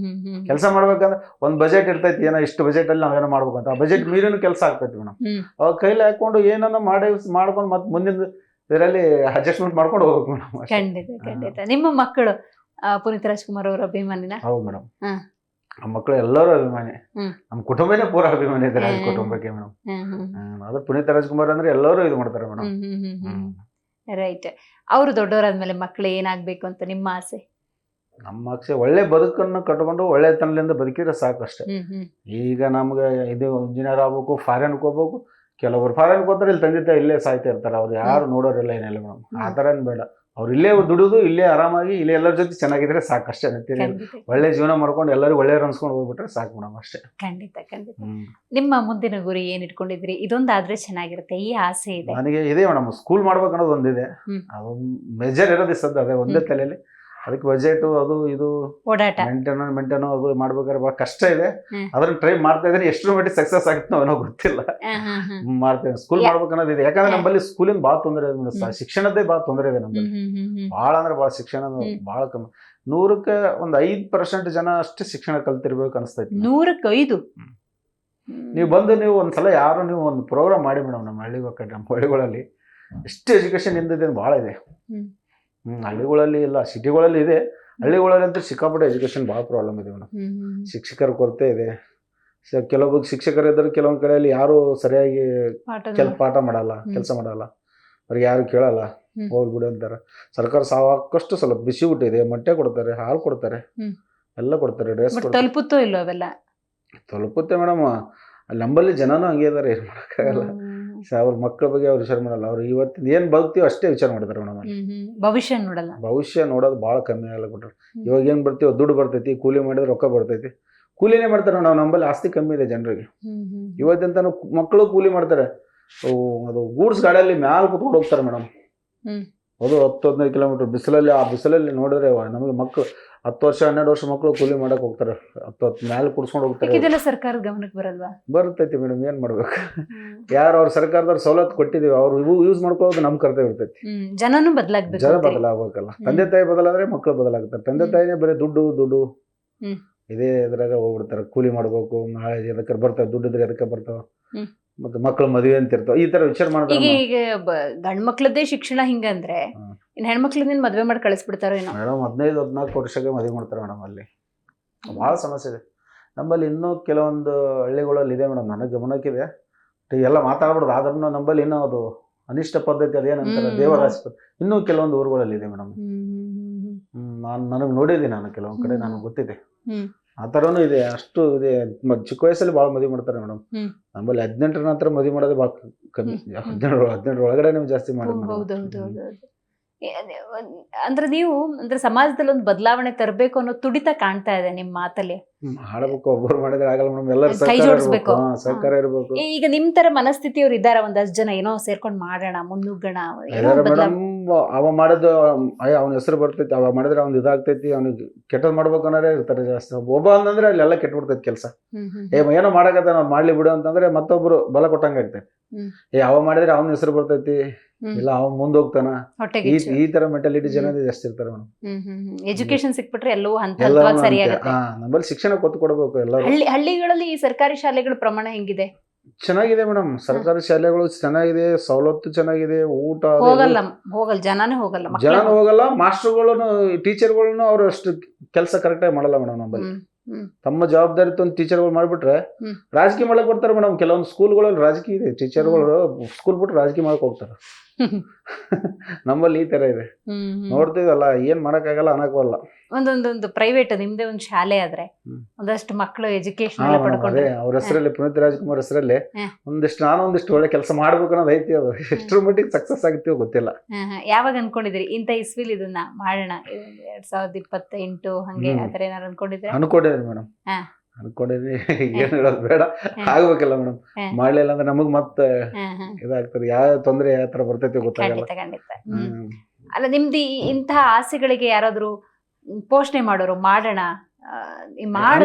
ಕೆಲಸ ಮಾಡ್ಬೇಕಂದ್ರೆ ಒಂದ್ ಬಜೆಟ್ ಇರ್ತೈತಿ, ಏನೋ ಇಷ್ಟು ಬಜೆಟ್ ಅಲ್ಲಿ ನಾವೇನೋ ಮಾಡ್ಬೇಕಂತ. ಆ ಬಜೆಟ್ ಮೀರಿನ ಕೆಲಸ ಆಗ್ತೈತಿ ಮೇಡಮ್. ಅವಾಗ ಕೈಲಿ ಹಾಕೊಂಡು ಏನನ್ನ ಮಾಡ್ಕೊಂಡು ಮತ್ತೆ ಮುಂದಿನ ಇದರಲ್ಲಿ ಅಡ್ಜಸ್ಟ್ಮೆಂಟ್ ಮಾಡ್ಕೊಂಡು ಹೋಗ್ಬೇಕು ಮೇಡಮ್. ಖಂಡಿತ. ನಿಮ್ಮ ಮಕ್ಕಳು ಪುನೀತ್ ರಾಜ್ಕುಮಾರ್ ಅವರ ಅಭಿಮಾನಿನ? ಹೌದು ಮೇಡಮ್. ನಮ್ಮ ಮಕ್ಕಳು ಎಲ್ಲರೂ ಅಭಿಮಾನಿ. ನಮ್ಮ ಕುಟುಂಬನೇ ಪೂರ ಅಭಿಮಾನಿ ಇದೆ ರಾಜ್ ಕುಟುಂಬಕ್ಕೆ ಮೇಡಮ್. ಅದು ಪುನೀತ್ ರಾಜ್ಕುಮಾರ್ ಅಂದ್ರೆ ಎಲ್ಲರೂ ಇದು ಮಾಡ್ತಾರೆ ಮೇಡಮ್. ರೈಟ್. ಅವರು ದೊಡ್ಡವರಾದ್ಮೇಲೆ ಮಕ್ಕಳು ಏನಾಗ್ಬೇಕು ಅಂತ ನಿಮ್ಮ ಆಸೆ? ನಮ್ಮ ಆಸೆ ಒಳ್ಳೆ ಬದುಕನ್ನು ಕಟ್ಕೊಂಡು ಒಳ್ಳೆ ತನದಿಂದ ಬದುಕಿದ್ರೆ ಸಾಕಷ್ಟೇ. ಈಗ ನಮ್ಗೆ ಇದು ಇಂಜಿನಿಯರ್ ಆಗ್ಬೇಕು, ಫಾರಿನ್ಗೆ ಹೋಗ್ಬೇಕು. ಕೆಲವರು ಫಾರಿನ್ಗೆ ಹೋದ್ರೆ ಇಲ್ಲಿ ತಂದೆ ತಾಯಿ ಇಲ್ಲೇ ಸಾಯ್ತಾ ಇರ್ತಾರೆ. ಅವ್ರು ಯಾರು ನೋಡೋರಿಲ್ಲ, ಏನಿಲ್ಲ ಮೇಡಮ್. ಆ ಥರ ಏನ್ ಬೇಡ. ಅವ್ರು ಇಲ್ಲೇ ದುಡಿದು ಇಲ್ಲೇ ಆರಾಮಾಗಿ ಇಲ್ಲೇ ಎಲ್ಲರ ಜೊತೆ ಚೆನ್ನಾಗಿದ್ರೆ ಸಾಕಷ್ಟೇ. ಒಳ್ಳೆ ಜೀವನ ಮಾಡ್ಕೊಂಡು ಎಲ್ಲರೂ ಒಳ್ಳೆ ಅನ್ಸ್ಕೊಂಡು ಹೋಗ್ಬಿಟ್ರೆ ಸಾಕು ಮೇಡಮ್, ಅಷ್ಟೇ. ಖಂಡಿತ. ನಿಮ್ಮ ಮುಂದಿನ ಗುರಿ ಏನ್ ಇಟ್ಕೊಂಡಿದ್ರಿ? ಇದೊಂದಾದ್ರೆ ಚೆನ್ನಾಗಿರುತ್ತೆ, ಈ ಆಸೆ ಇದೆ ನನಗೆ. ಇದೆ ಮೇಡಮ್, ಸ್ಕೂಲ್ ಮಾಡ್ಬೇಕು ಅನ್ನೋದು ಒಂದಿದೆ. ಅದೊಂದು ಮೇಜರ್ ಇರೋದು ಸದ್ದ, ಅದೇ ಒಂದೇ ತಲೆಯಲ್ಲಿ. ಅದಕ್ಕೆ ಬಜೆಟ್ ಅದು ಇದು ಓಡಾಟ. ಮೇಂಟೈನ್ ಅದು ಮಾಡ್ಬೇಕಾದ್ರೆ ಬಹಳ ಕಷ್ಟ ಇದೆ. ಹ್ಮ್. ಅದನ್ನ ಟ್ರೈ ಮಾಡ್ತಾ ಇದ್ರೆ ಎಷ್ಟರ ಮಟ್ಟಿಗೆ ಸಕ್ಸಸ್ ಆಗುತ್ತೆ ಏನೋ ಗೊತ್ತಿಲ್ಲ. ಮಾಡ್ತೇವೆ ಸ್ಕೂಲ್ ಮಾಡ್ಬೇಕು ಅನ್ನೋದಿದೆ. ಯಾಕಂದ್ರೆ ನಮ್ಮಲ್ಲಿ ಸ್ಕೂಲಿಂದ ಭಾಳ ತೊಂದರೆ ಇದೆ ಮೇಡಮ್. ಶಿಕ್ಷಣದ್ದೇ ಭಾಳ ತೊಂದರೆ ಇದೆ ನಮ್ಮಲ್ಲಿ. ಭಾಳ ಅಂದ್ರೆ ಭಾಳ ಶಿಕ್ಷಣ ಭಾಳ ಕಮ್ಮಿ. 100ಕ್ಕೆ ಒಂದು 5% ಜನ ಅಷ್ಟೇ ಶಿಕ್ಷಣ ಕಲ್ತಿರ್ಬೇಕು ಅನಿಸ್ತೈತಿ. 100ಕ್ಕೆ 5. ನೀವು ಬಂದು ನೀವು ಒಂದ್ಸಲ ಯಾರು ನೀವು ಒಂದು ಪ್ರೋಗ್ರಾಮ್ ಮಾಡಿ ಮೇಡಮ್ ನಮ್ಮ ಹಳ್ಳಿಗಳಲ್ಲಿ ಎಷ್ಟು ಎಜುಕೇಶನ್ ಹಿಂದಿದೆ ಭಾಳ ಇದೆ. ಹಳ್ಳಿಗಳಲ್ಲಿ ಇಲ್ಲ, ಸಿಟಿಗಳಲ್ಲಿ ಇದೆ. ಹಳ್ಳಿಗಳಲ್ಲಿ ಅಂತೂ ಸಿಕ್ಕಾಪಟ್ಟೆ ಎಜುಕೇಶನ್ ಭಾಳ ಪ್ರಾಬ್ಲಮ್ ಇದೆ ಮೇಡಮ್. ಶಿಕ್ಷಕರ ಕೊರತೆ ಇದೆ. ಕೆಲವೊಬ್ಬ ಶಿಕ್ಷಕರು ಇದ್ದರೆ ಕೆಲವೊಂದು ಕಡೆಯಲ್ಲಿ ಯಾರು ಸರಿಯಾಗಿ ಪಾಠ ಮಾಡಲ್ಲ, ಕೆಲಸ ಮಾಡಲ್ಲ, ಅವ್ರಿಗೆ ಯಾರು ಕೇಳಲ್ಲ, ಹೋಗ್ಬಿಡು ಅಂತಾರೆ. ಸರ್ಕಾರ ಸಾಕಷ್ಟು ಸ್ವಲ್ಪ ಬಿಸಿ ಊಟ ಇದೆ, ಮೊಟ್ಟೆ ಕೊಡ್ತಾರೆ, ಹಾಲು ಕೊಡ್ತಾರೆ, ಎಲ್ಲ ಕೊಡ್ತಾರೆ, ಡ್ರೆಸ್ ತಲುಪುತ್ತೋ ಇಲ್ಲೋ ಅವೆಲ್ಲ ತಲುಪುತ್ತೆ ಮೇಡಮ್. ಅಲ್ಲಿ ನಂಬಲ್ಲಿ ಜನನೂ ಹಂಗೆ ಇದಾರೆ, ಏನು ಮಾಡೋಕ್ಕಾಗಲ್ಲ. ಅವ್ರ ಮಕ್ಕಳ ಬಗ್ಗೆ ಅವ್ರು ವಿಚಾರ ಮಾಡಲ್ಲ. ಅವ್ರು ಇವತ್ತಿನ ಏನ್ ಬರ್ತೀವೋ ಅಷ್ಟೇ ವಿಚಾರ ಮಾಡ್ತಾರೆ ಮೇಡಮ್. ಭವಿಷ್ಯ ನೋಡಲ್ಲ. ಭವಿಷ್ಯ ನೋಡೋದು ಭಾಳ ಕಮ್ಮಿ ಆಗಲ್ಲ ಕೊಟ್ರೆ. ಇವಾಗ ಏನ್ ಬರ್ತೀವೋ ದುಡ್ಡು ಬರ್ತೈತಿ, ಕೂಲಿ ಮಾಡಿದ್ರೆ ರೊಕ್ಕ ಬರ್ತೈತಿ, ಕೂಲಿನೇ ಮಾಡ್ತಾರೆ. ನಾವು ನಂಬಲ್ಲಿ ಆಸ್ತಿ ಕಮ್ಮಿ ಇದೆ ಜನರಿಗೆ. ಇವತ್ತಿಂತ ಮಕ್ಕಳು ಕೂಲಿ ಮಾಡ್ತಾರೆ. ಅದು ಗೂಡ್ಸ್ ಗಾಡಿಯಲ್ಲಿ ಮ್ಯಾಲ ಕುತ್ಕೊಂಡು ಹೋಗ್ತಾರೆ ಮೇಡಮ್. ಅದು 10-15 ಕಿಲೋಮೀಟರ್ ಬಿಸಿಲಲ್ಲಿ. ಆ ಬಿಸಿಲಲ್ಲಿ ನೋಡಿದ್ರೆ ನಮಗೆ ಮಕ್ಕಳು 10 ವರ್ಷ 12 ವರ್ಷ ಮಕ್ಕಳು ಕೂಲಿ ಮಾಡಕ್ ಹೋಗ್ತಾರೆ. 10 ಮ್ಯಾಲೆ ಕುಡ್ಸ್ಕೊಂಡು ಹೋಗ್ತಾರೆ. ಇದೆಲ್ಲ ಸರ್ಕಾರದ ಗಮನಕ್ಕೆ ಬರಲ್ವಾ? ಬರ್ತೈತಿ ಮೇಡಮ್, ಏನ್ ಮಾಡ್ಬೇಕು. ಯಾರು ಅವ್ರ ಸರ್ಕಾರದವ್ರು ಸವಲತ್ತು ಕೊಟ್ಟಿದೀವಿ ಅವ್ರು ಯೂಸ್ ಮಾಡ್ಕೊಳ್ಳೋದು ನಮ್ ಕರ್ತವ್ಯ ಇರ್ತೈತಿ. ಜನನು ಬದಲಾಗ್ಬೇಕು. ಜನ ಬದಲಾಗಬೇಕಲ್ಲ. ತಂದೆ ತಾಯಿ ಬದಲಾದ್ರೆ ಮಕ್ಕಳು ಬದಲಾಗ್ತಾರೆ. ತಂದೆ ತಾಯಿನೇ ಬರೀ ದುಡ್ಡು ಇದೇ ಇದ್ರಾಗ ಹೋಗ್ಬಿಡ್ತಾರೆ. ಕೂಲಿ ಮಾಡ್ಬೇಕು, ನಾಳೆ ಎದಕ್ಕೆ ಬರ್ತಾವ, ದುಡ್ಡಿದ್ರೆ ಎದಕ್ಕೆ ಬರ್ತಾವ, ಮತ್ತೆ ಮಕ್ಳು ಮದುವೆ ಅಂತ ಇರ್ತಾವ, ಈ ತರ ವಿಚಾರ ಮಾಡ್ತಾರೆ. ಈಗ ಗಂಡ್ ಮಕ್ಳದ್ದೇ ಶಿಕ್ಷಣ ಹಿಂಗಂದ್ರೆ ಇನ್ ಹೆಣ್ಮಕ್ಳನ್ನ ಮದ್ವೆ ಮಾಡಿ ಕಳಿಸ್ಬಿಡ್ತಾರೋ ಏನೋ ಮೇಡಮ್. 15-14 ವರ್ಷಕ್ಕೆ ಮದುವೆ ಮಾಡ್ತಾರೆ ಮೇಡಮ್. ಅಲ್ಲಿ ಭಾಳ ಸಮಸ್ಯೆ ಇದೆ ನಮ್ಮಲ್ಲಿ. ಇನ್ನೂ ಕೆಲವೊಂದು ಹಳ್ಳಿಗಳಲ್ಲಿ ಇದೆ ಮೇಡಮ್, ನನಗೆ ಗಮನಕ್ಕಿದೆ. ಎಲ್ಲ ಮಾತಾಡ್ಬಾರ್ದು, ಆದ್ರೂ ನಮ್ಮಲ್ಲಿ ಇನ್ನೂ ಅದು ಅನಿಷ್ಟ ಪದ್ಧತಿ ಅದೇನಂತಾರೆ ದೇವರಾಸ್ಪತ್ರೆ ಇನ್ನೂ ಕೆಲವೊಂದು ಊರುಗಳಲ್ಲಿ ಇದೆ ಮೇಡಮ್. ನನಗೆ ನೋಡಿದ್ದೀನಿ, ನಾನು ಕೆಲವೊಂದು ಕಡೆ ನನಗೆ ಗೊತ್ತಿದೆ. ಆ ಥರನೂ ಇದೆ, ಅಷ್ಟು ಇದೆ. ಚಿಕ್ಕ ವಯಸ್ಸಲ್ಲಿ ಭಾಳ ಮದುವೆ ಮಾಡ್ತಾರೆ ಮೇಡಮ್. ನಮ್ಮಲ್ಲಿ 18ರ ನಂತರ ಮದುವೆ ಮಾಡೋದು ಭಾಳ ಕಮ್ಮಿ. 18 ಒಳಗಡೆ ನೀವು ಜಾಸ್ತಿ ಮಾಡಿ. ಅಂದ್ರೆ ನೀವು ಅಂದ್ರೆ ಸಮಾಜದಲ್ಲಿ ಒಂದು ಬದಲಾವಣೆ ತರಬೇಕು ಅನ್ನೋ ತುಡಿತ ಕಾಣ್ತಾ ಇದೆ ನಿಮ್ಮ ಮಾತಲ್ಲಿ. ಮಾಡಬೇಕು, ಒಬ್ಬರು ಮಾಡಿದ್ರೆ ಆಗಲ್ಲ ಮೇಡಮ್. ಎಲ್ಲರೂ ಕೈ ಜೋಡಿಸ್ಬೇಕು, ಸರ್ಕಾರ ಇರಬೇಕು. ಈಗ ನಿಮ್ ತರ ಮನಸ್ಥಿತಿಯವ್ರು ಇದಾರ ಒಂದಷ್ಟು ಜನ, ಏನೋ ಸೇರ್ಕೊಂಡ್ ಮಾಡೋಣ, ಮುನ್ನುಗ್ಗೋಣ. ಮೇಡಮ್ ಅವ ಮಾಡೋದು ಅವ್ನ ಹೆಸರು ಬರ್ತೈತಿ, ಅವ ಮಾಡಿದ್ರೆ ಅವ್ನು ಇದಾಗ್ತೈತಿ, ಅವ್ನಿಗೆ ಕೆಟ್ಟದ್ ಮಾಡ್ಬೇಕು ಅನ್ನೋರೇ ಇರ್ತಾರೆ ಜಾಸ್ತಿ. ಒಬ್ಬ ಅಂತಂದ್ರೆ ಅಲ್ಲೆಲ್ಲ ಕೆಟ್ಬಿಡ್ತೈತಿ ಕೆಲಸ. ಏನೋ ಮಾಡಕತ್ತ ಅವ್ನು ಮಾಡ್ಲಿ ಬಿಡು ಅಂತಂದ್ರೆ ಮತ್ತೊಬ್ರು ಬಲ ಕೊಟ್ಟಂಗ ಆಗ್ತೈತಿ. ಅವ ಮಾಡಿದ್ರೆ ಅವ್ನ ಹೆಸರು ಬರ್ತೈತಿ, ಇಲ್ಲ ಅವ್ನ್ ಮುಂದ್ ಹೋಗ್ತಾನ, ಈ ತರ ಮೆಂಟಾಲಿಟಿ ಜನ ಜಾಸ್ತಿ ಇರ್ತಾರೆ ಮೇಡಮ್. ಎಜುಕೇಶನ್ ಸಿಕ್ಬಿಟ್ರೆ ಎಲ್ಲವೂ ಹಂತವಾಗಿ ಸರಿಯಾಗುತ್ತೆ. ನಮ್ಮಲ್ಲಿ ಶಿಕ್ಷಣ ಕೊತ್ತು ಕೊಡಬೇಕು ಎಲ್ಲರೂ. ಹಳ್ಳಿಗಳಲ್ಲಿ ಈ ಸರ್ಕಾರಿ ಶಾಲೆಗಳ ಪ್ರಮಾಣ ಹೆಂಗಿದೆ? ಚೆನ್ನಾಗಿದೆ ಮೇಡಮ್. ಸರ್ಕಾರಿ ಶಾಲೆಗಳು ಚೆನ್ನಾಗಿದೆ, ಸವಲತ್ತು ಚೆನ್ನಾಗಿದೆ, ಊಟ ಹೋಗಲ್ಲ ಜನನೇ ಹೋಗಲ್ಲ. ಮಾಸ್ಟರ್ಗಳನ್ನು ಟೀಚರ್ಗಳನ್ನು ಅವ್ರು ಅಷ್ಟು ಕೆಲಸ ಕರೆಕ್ಟಾಗಿ ಮಾಡಲ್ಲ ಮೇಡಮ್. ನಮ್ಮಲ್ಲಿ ತಮ್ಮ ಜವಾಬ್ದಾರಿ ಒಂದು ಟೀಚರ್ಗಳು ಮಾಡ್ಬಿಟ್ರೆ ರಾಜಕೀಯ ಮಾಡಕ್ ಬರ್ತಾರೆ ಮೇಡಮ್. ಕೆಲವೊಂದು ಸ್ಕೂಲ್ಗಳಲ್ಲಿ ರಾಜಕೀಯ ಇದೆ, ಟೀಚರ್ಗಳು ಸ್ಕೂಲ್ ಬಿಟ್ಟು ರಾಜಕೀಯ ಮಾಡಕ್ ಹೋಗ್ತಾರೆ. ನಮ್ಮಲ್ಲಿ ಈ ತರ ಇದೆ, ನೋಡ್ತೀವಲ್ಲ. ಏನ್ ಮಾಡಕ್ಕಾಗಲ್ಲ, ಅನ್ನಕಲ್ಲ. ಒಂದೊಂದೊಂದು ಪ್ರೈವೇಟ್ ನಿಮ್ದೇ ಒಂದು ಶಾಲೆ ಆದ್ರೆ ಒಂದಷ್ಟು ಮಕ್ಕಳು ಎಜುಕೇಶನ್ ಅವ್ರ ಹೆಸರಲ್ಲಿ ಪುನೀತ್ ರಾಜ್ಕುಮಾರ್ ಹೆಸರಲ್ಲಿ ಒಂದಿಷ್ಟು ಒಳ್ಳೆ ಕೆಲಸ ಮಾಡ್ಬೇಕು ಅನ್ನೋದು ಐತಿ. ಅದು ಎಷ್ಟರ ಮಟ್ಟಿಗೆ ಸಕ್ಸಸ್ ಆಗ್ತೀವೋ ಗೊತ್ತಿಲ್ಲ. ಯಾವಾಗ ಅನ್ಕೊಂಡಿದ್ರಿ ಇಂತ ಇಸ್ವಿಲ್ ಇದನ್ನ ಮಾಡೋಣ, 2028 ಹಂಗೆ ಆತರ ಏನಾರು ಅನ್ಕೊಂಡಿದ್ರಿ ಮೇಡಮ್? ಅನ್ಕೊಂಡಿದ್ರಿ, ಏನ್ ಹೇಳೋದು ಬೇಡ, ಆಗ್ಬೇಕಲ್ಲ ಮೇಡಮ್. ಮಾಡ್ಲಿಲ್ಲ ಅಂದ್ರೆ ನಮಗ್ ಮತ್ತೆ ಇದಾಗ್ತದೆ. ಯಾವ ತೊಂದ್ರೆ ಯಾವ ತರ ಬರ್ತೈತಿ ಗೊತ್ತಾಗಲ್ಲ. ಅಲ್ಲ, ನಿಮ್ದು ಇಂತಹ ಆಸೆಗಳಿಗೆ ಯಾರಾದ್ರೂ ಪೋಷಣೆ ಮಾಡೋರು ಮಾಡೋಣ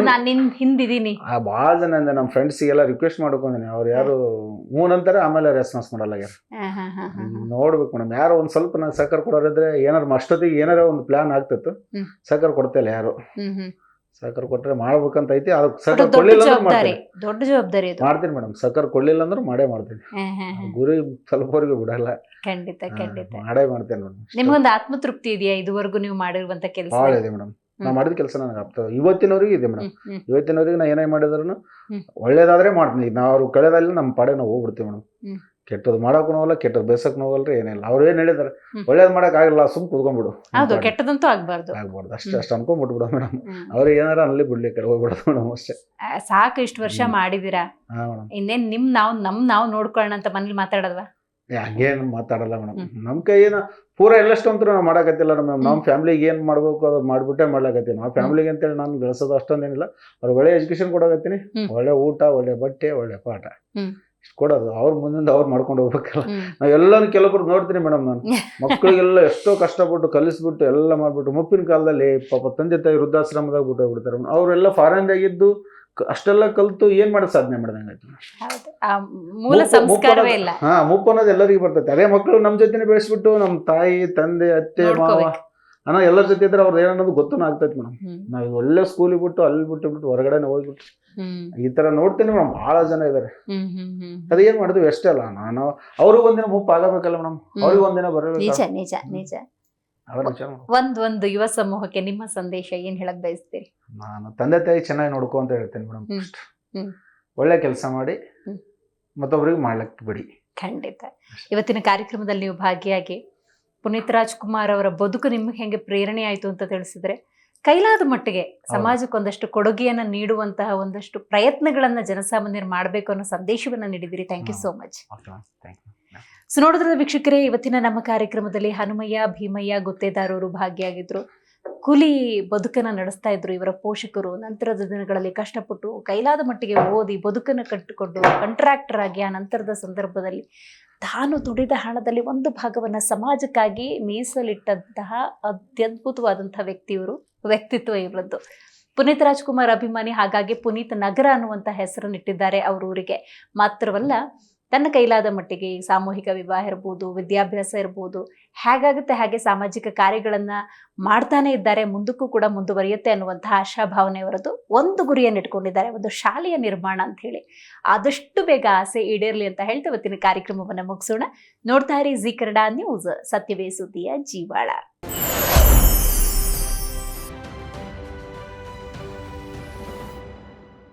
ನಾನ್ ನಿನ್ ಹಿಂದಿದೀನಿ ಭಾಳ ಜನ ಅಂದ್ರೆ ನಮ್ಮ ಫ್ರೆಂಡ್ಸಿಗೆಲ್ಲ ರಿಕ್ವೆಸ್ಟ್ ಮಾಡ್ಕೊಂಡಿನಿ. ಅವ್ರು ಯಾರು ಅಂತಾರೆ, ಆಮೇಲೆ ರೆಸ್ಪಾನ್ಸ್ ಮಾಡಲ್ಲ. ನೋಡ್ಬೇಕು ಮೇಡಮ್, ಯಾರು ಒಂದ್ ಸ್ವಲ್ಪ ನಂಗೆ ಸಹಕಾರ ಕೊಡೋರಿದ್ರೆ ಏನಾರು ಅಷ್ಟೊತ್ತಿಗೆ ಏನಾರ ಒಂದು ಪ್ಲಾನ್ ಆಗ್ತಿತ್ತು. ಸಹಕಾರ ಕೊಡ್ತಿಲ್ಲ ಯಾರು. ಸಹಕಾರ ಕೊಟ್ರೆ ಮಾಡ್ಬೇಕಂತ ಐತಿ. ಅದಕ್ಕೆ ಸಹಕಾರ ಕೊಡ್ಲಿಲ್ಲ ಅಂದ್ರೆ ದೊಡ್ಡ ಜವಾಬ್ದಾರಿ ಮಾಡ್ತೀನಿ ಮೇಡಮ್. ಸಹಕಾರ ಕೊಡ್ಲಿಲ್ಲ ಅಂದ್ರೆ ಮಾಡೇ ಮಾಡ್ತೀನಿ. ಗುರಿ ಸ್ವಲ್ಪವರೆಗೂ ಬಿಡಲ್ಲ. ಖಂಡಿತ ಮಾಡೇ ಮಾಡ್ತೇನೆ ಮೇಡಮ್. ನಿಮ್ಗೊಂದು ಆತ್ಮತೃಪ್ತಿ ಇದೆಯಾ ಇದುವರೆಗೂ ನೀವು ಮಾಡಿರುವಂತ ಕೆಲಸ? ಭಾಳ ಇದೆ ಮೇಡಮ್. ನಾ ಮಾಡಿದ ಕೆಲಸ ನನಗೆ ಆಗ್ತದೆ. ಇವತ್ತಿನವರೆಗೂ ಇದೆ ಮೇಡಮ್. ಇವತ್ತಿನವರೆಗೂ ನಾ ಏನೇ ಮಾಡಿದ್ರು ಒಳ್ಳೇದಾದ್ರೆ ಮಾಡ್ತೀನಿ. ನಾವು ಅವ್ರು ಕಳೆದಲ್ಲಿ ನಮ್ಮ ಪಾಡೆ ನಾವು ಹೋಗ್ಬಿಡ್ತೀವಿ ಮೇಡಮ್. ಕೆಟ್ಟದ್ದು ಮಾಡಕ್ಕೂ ಹೋಗಲ್ಲ, ಕೆಟ್ಟದ್ದು ಬೇಸಕ್ ಹೋಗಲ್ರಿ, ಏನಿಲ್ಲ. ಅವ್ರು ಏನ್ ಹೇಳಿದಾರೆ, ಒಳ್ಳೇದ್ ಮಾಡಕ್ ಆಗಲ್ಲ, ಸುಮ್ ಕುತ್ಕೊಂಡ್ಬಿಡು, ಕೆಟ್ಟದಂತೂ ಆಗ್ಬಾರ್ದು ಅಷ್ಟು ಅನ್ಕೊಂಡ್ಬಿಟ್ಬಿಡ ಮೇಡಮ್. ಅವ್ರು ಏನಾರ ಅಲ್ಲಿ ಬಿಡ್ಲಿಕ್ಕೆ ಹೋಗ್ಬಿಡೋದು ಮೇಡಮ್, ಅಷ್ಟೇ. ಸಾಕು, ಇಷ್ಟು ವರ್ಷ ಮಾಡಿದಿರಾ, ಇನ್ನೇನ್ ನಾವು ನೋಡ್ಕೊಳ್ಳೋಣ ಅಂತ ಮನೇಲಿ ಮಾತಾಡಲ್ವಾ? ಹಂಗೇನು ಮಾತಾಡಲ್ಲ ಮೇಡಮ್. ನಮ್ ಕೈ ಏನ ಪೂರ ಎಲ್ಲಷ್ಟು ಅಂತೂ ನಾವು ಮಾಡಕತ್ತಿಲ್ಲ ಮೇಡಮ್. ನಮ್ಮ ಫ್ಯಾಮಿಲಿಗೆ ಏನ್ ಮಾಡ್ಬೇಕು ಅದು ಮಾಡ್ಬಿಟ್ಟೆ ಮಾಡ್ಲಾಕತ್ತೀನಿ. ನಾವು ಫ್ಯಾಮಿಲಿಗೆ ಅಂತೇಳಿ ನಾನು ಗಳಿಸೋದು ಅಷ್ಟೊಂದೇನಿಲ್ಲ. ಅವ್ರು ಒಳ್ಳೆ ಎಜುಕೇಶನ್ ಕೊಡಕತ್ತೀನಿ, ಒಳ್ಳೆ ಊಟ, ಒಳ್ಳೆ ಬಟ್ಟೆ, ಒಳ್ಳೆ ಪಾಠ, ಇಷ್ಟು ಕೊಡೋದು ಅವ್ರ ಮುಂದಿಂದ ಅವ್ರು ಮಾಡ್ಕೊಂಡು ಹೋಗ್ಬೇಕಲ್ಲ. ಹ್ಮ್. ನಾವು ಎಲ್ಲರೂ ಕೆಲವೊಬ್ರು ನೋಡ್ತೀನಿ ಮೇಡಮ್, ನಾನು ಮಕ್ಕಳಿಗೆಲ್ಲ ಎಷ್ಟೋ ಕಷ್ಟಪಟ್ಟು ಕಲಿಸ್ಬಿಟ್ಟು ಎಲ್ಲ ಮಾಡ್ಬಿಟ್ಟು ಮುಪ್ಪಿನ ಕಾಲದಲ್ಲಿ ಪಾಪ ತಂದೆ ತಾಯಿ ವೃದ್ಧಾಶ್ರಮದಾಗ ಬಿಟ್ಟು ಹೋಗ್ಬಿಡ್ತಾರೆ. ಅವರೆಲ್ಲ ಫಾರಿನ್ದಾಗಿದ್ದು ಅಷ್ಟೆಲ್ಲ ಕಲ್ತು ಏನ್ ಮಾಡಿ ಸಾಧನೆ ಮಾಡ್ದಂಗಾಯ್ತು. ಹೌದು. ಆ ಮೂಲ ಸಂಸ್ಕಾರವೇ ಇಲ್ಲ. ಮುಪ್ಪು ಅನ್ನೋದು ಎಲ್ಲರಿಗೂ ಬರ್ತೈತೆ. ಅದೇ ಮಕ್ಕಳು ನಮ್ಮ ಜೊತೆನೆ ಬೆಳೆಸ್ಬಿಟ್ಟು ನಮ್ಮ ತಾಯಿ ತಂದೆ ಅತ್ತೆ ಮಾವ ನೋಡ್ಕೋಬೇಕು. ಅನ್ನೋ ಎಲ್ಲರ ಜೊತೆ ಇದ್ರೆ ಅವ್ರದ್ದು ಏನನ್ನೋದು ಗೊತ್ತೂ ಆಗ್ತೈತೆ ಮೇಡಮ್. ಹ್ಮ್. ನಾವು ಒಳ್ಳೆ ಸ್ಕೂಲಿಗೆ ಬಿಟ್ಟು ಅಲ್ಲಿ ಬಿಟ್ಟು ಹೊರಗಡೆನೆ ಹೋಗ್ಬಿಟ್ಟು ಹ್ಮ್. ಈ ತರ ನೋಡ್ತೀನಿ ಮೇಡಮ್. ಬಹಳ ಜನ ಇದಾರೆ. ಹ್ಮ್. ಹ್ಮ್. ಹ್ಮ್. ಅದು ಏನ್ ಮಾಡಿದ್ವಿ ಅಷ್ಟೇ ಅಲ್ಲ, ನಾನು ಅವ್ರಿಗೂ ಒಂದಿನ ಮುಪ್ಪು ಆಗಬೇಕಲ್ಲ ಮೇಡಮ್, ಅವ್ರಿಗೂ ಒಂದಿನ ನಿಜ ಬರಬೇಕು. ನಿಜ ನಿಜ. ಅವರ ವಿಚಾರ ಮೇಡಮ್. ಒಂದು ಯುವ ಸಮೂಹಕ್ಕೆ ನಿಮ್ಮ ಸಂದೇಶ ಏನ್ ಹೇಳಕ್ ಬಯಸ್ತೀರಿ? ನಾನು ತಂದೆ ತಾಯಿ ಚೆನ್ನಾಗಿ ನೋಡ್ಕೊ ಅಂತ ಹೇಳ್ತೇನೆ ಮೇಡಮ್. ಹ್ಮ್. ಹ್ಮ್. ಒಳ್ಳೆ ಕೆಲಸ ಮಾಡಿ ಹ್ಮ್. ಮತ್ತೊಬ್ಬರಿಗೆ ಮಾಡ್ಲಿಕ್ಕೆ ಬಿಡಿ. ಖಂಡಿತ. ಇವತ್ತಿನ ಕಾರ್ಯಕ್ರಮದಲ್ಲಿ ನೀವು ಭಾಗಿಯಾಗಿ ಪುನೀತ್ ರಾಜ್ಕುಮಾರ್ ಅವರ ಬದುಕು ನಿಮ್ಗೆ ಹೆಂಗೆ ಪ್ರೇರಣೆ ಆಯ್ತು ಅಂತ ತಿಳಿಸಿದ್ರೆ, ಕೈಲಾದ ಮಟ್ಟಿಗೆ ಸಮಾಜಕ್ಕೆ ಒಂದಷ್ಟು ಕೊಡುಗೆಯನ್ನ ನೀಡುವಂತಹ ಒಂದಷ್ಟು ಪ್ರಯತ್ನಗಳನ್ನ ಜನಸಾಮಾನ್ಯರು ಮಾಡಬೇಕು ಅನ್ನೋ ಸಂದೇಶವನ್ನ ನೀಡಿದಿರಿ. Thank you so much. Thank you. So ನೋಡಿದ್ರೆ ವೀಕ್ಷಕರೇ, ಇವತ್ತಿನ ನಮ್ಮ ಕಾರ್ಯಕ್ರಮದಲ್ಲಿ ಹನುಮಯ್ಯ ಭೀಮಯ್ಯ ಗುತ್ತೇದಾರರು ಭಾಗಿಯಾಗಿದ್ರು. ಕೂಲಿ ಬದುಕನ್ನ ನಡೆಸ್ತಾ ಇದ್ರು ಇವರ ಪೋಷಕರು. ನಂತರದ ದಿನಗಳಲ್ಲಿ ಕಷ್ಟಪಟ್ಟು ಕೈಲಾದ ಮಟ್ಟಿಗೆ ಓದಿ ಬದುಕನ್ನು ಕಟ್ಟಿಕೊಂಡು ಕಾಂಟ್ರಾಕ್ಟರ್ ಆಗಿ ಆ ನಂತರದ ಸಂದರ್ಭದಲ್ಲಿ ತಾನು ದುಡಿದ ಹಣದಲ್ಲಿ ಒಂದು ಭಾಗವನ್ನ ಸಮಾಜಕ್ಕಾಗಿ ಮೀಸಲಿಟ್ಟಂತಹ ಅತ್ಯದ್ಭುತವಾದಂತಹ ವ್ಯಕ್ತಿತ್ವ ಇವರದ್ದು. ಪುನೀತ್ ರಾಜ್ಕುಮಾರ್ ಅಭಿಮಾನಿ, ಹಾಗಾಗಿ ಪುನೀತ್ ನಗರ ಅನ್ನುವಂಥ ಹೆಸರನ್ನು ಇಟ್ಟಿದ್ದಾರೆ ಅವ್ರ ಊರಿಗೆ. ಮಾತ್ರವಲ್ಲ, ತನ್ನ ಕೈಲಾದ ಮಟ್ಟಿಗೆ ಸಾಮೂಹಿಕ ವಿವಾಹ ಇರ್ಬೋದು, ವಿದ್ಯಾಭ್ಯಾಸ ಇರ್ಬೋದು, ಹೇಗಾಗುತ್ತೆ ಹಾಗೆ ಸಾಮಾಜಿಕ ಕಾರ್ಯಗಳನ್ನ ಮಾಡ್ತಾನೆ ಇದ್ದಾರೆ. ಮುಂದಕ್ಕೂ ಕೂಡ ಮುಂದುವರಿಯುತ್ತೆ ಅನ್ನುವಂತಹ ಆಶಾಭಾವನೆಯವರದ್ದು. ಒಂದು ಗುರಿಯನ್ನು ಇಟ್ಕೊಂಡಿದ್ದಾರೆ, ಒಂದು ಶಾಲೆಯ ನಿರ್ಮಾಣ ಅಂತ ಹೇಳಿ. ಆದಷ್ಟು ಬೇಗ ಆಸೆ ಈಡೇರ್ಲಿ ಅಂತ ಹೇಳ್ತಾ ಇವತ್ತಿನ ಕಾರ್ಯಕ್ರಮವನ್ನು ಮುಗಿಸೋಣ. ನೋಡ್ತಾ ಇರಿ ಜಿ ಕನ್ನಡ ನ್ಯೂಸ್, ಸತ್ಯವೇ ಸುದ್ದಿಯ ಜೀವಾಳ.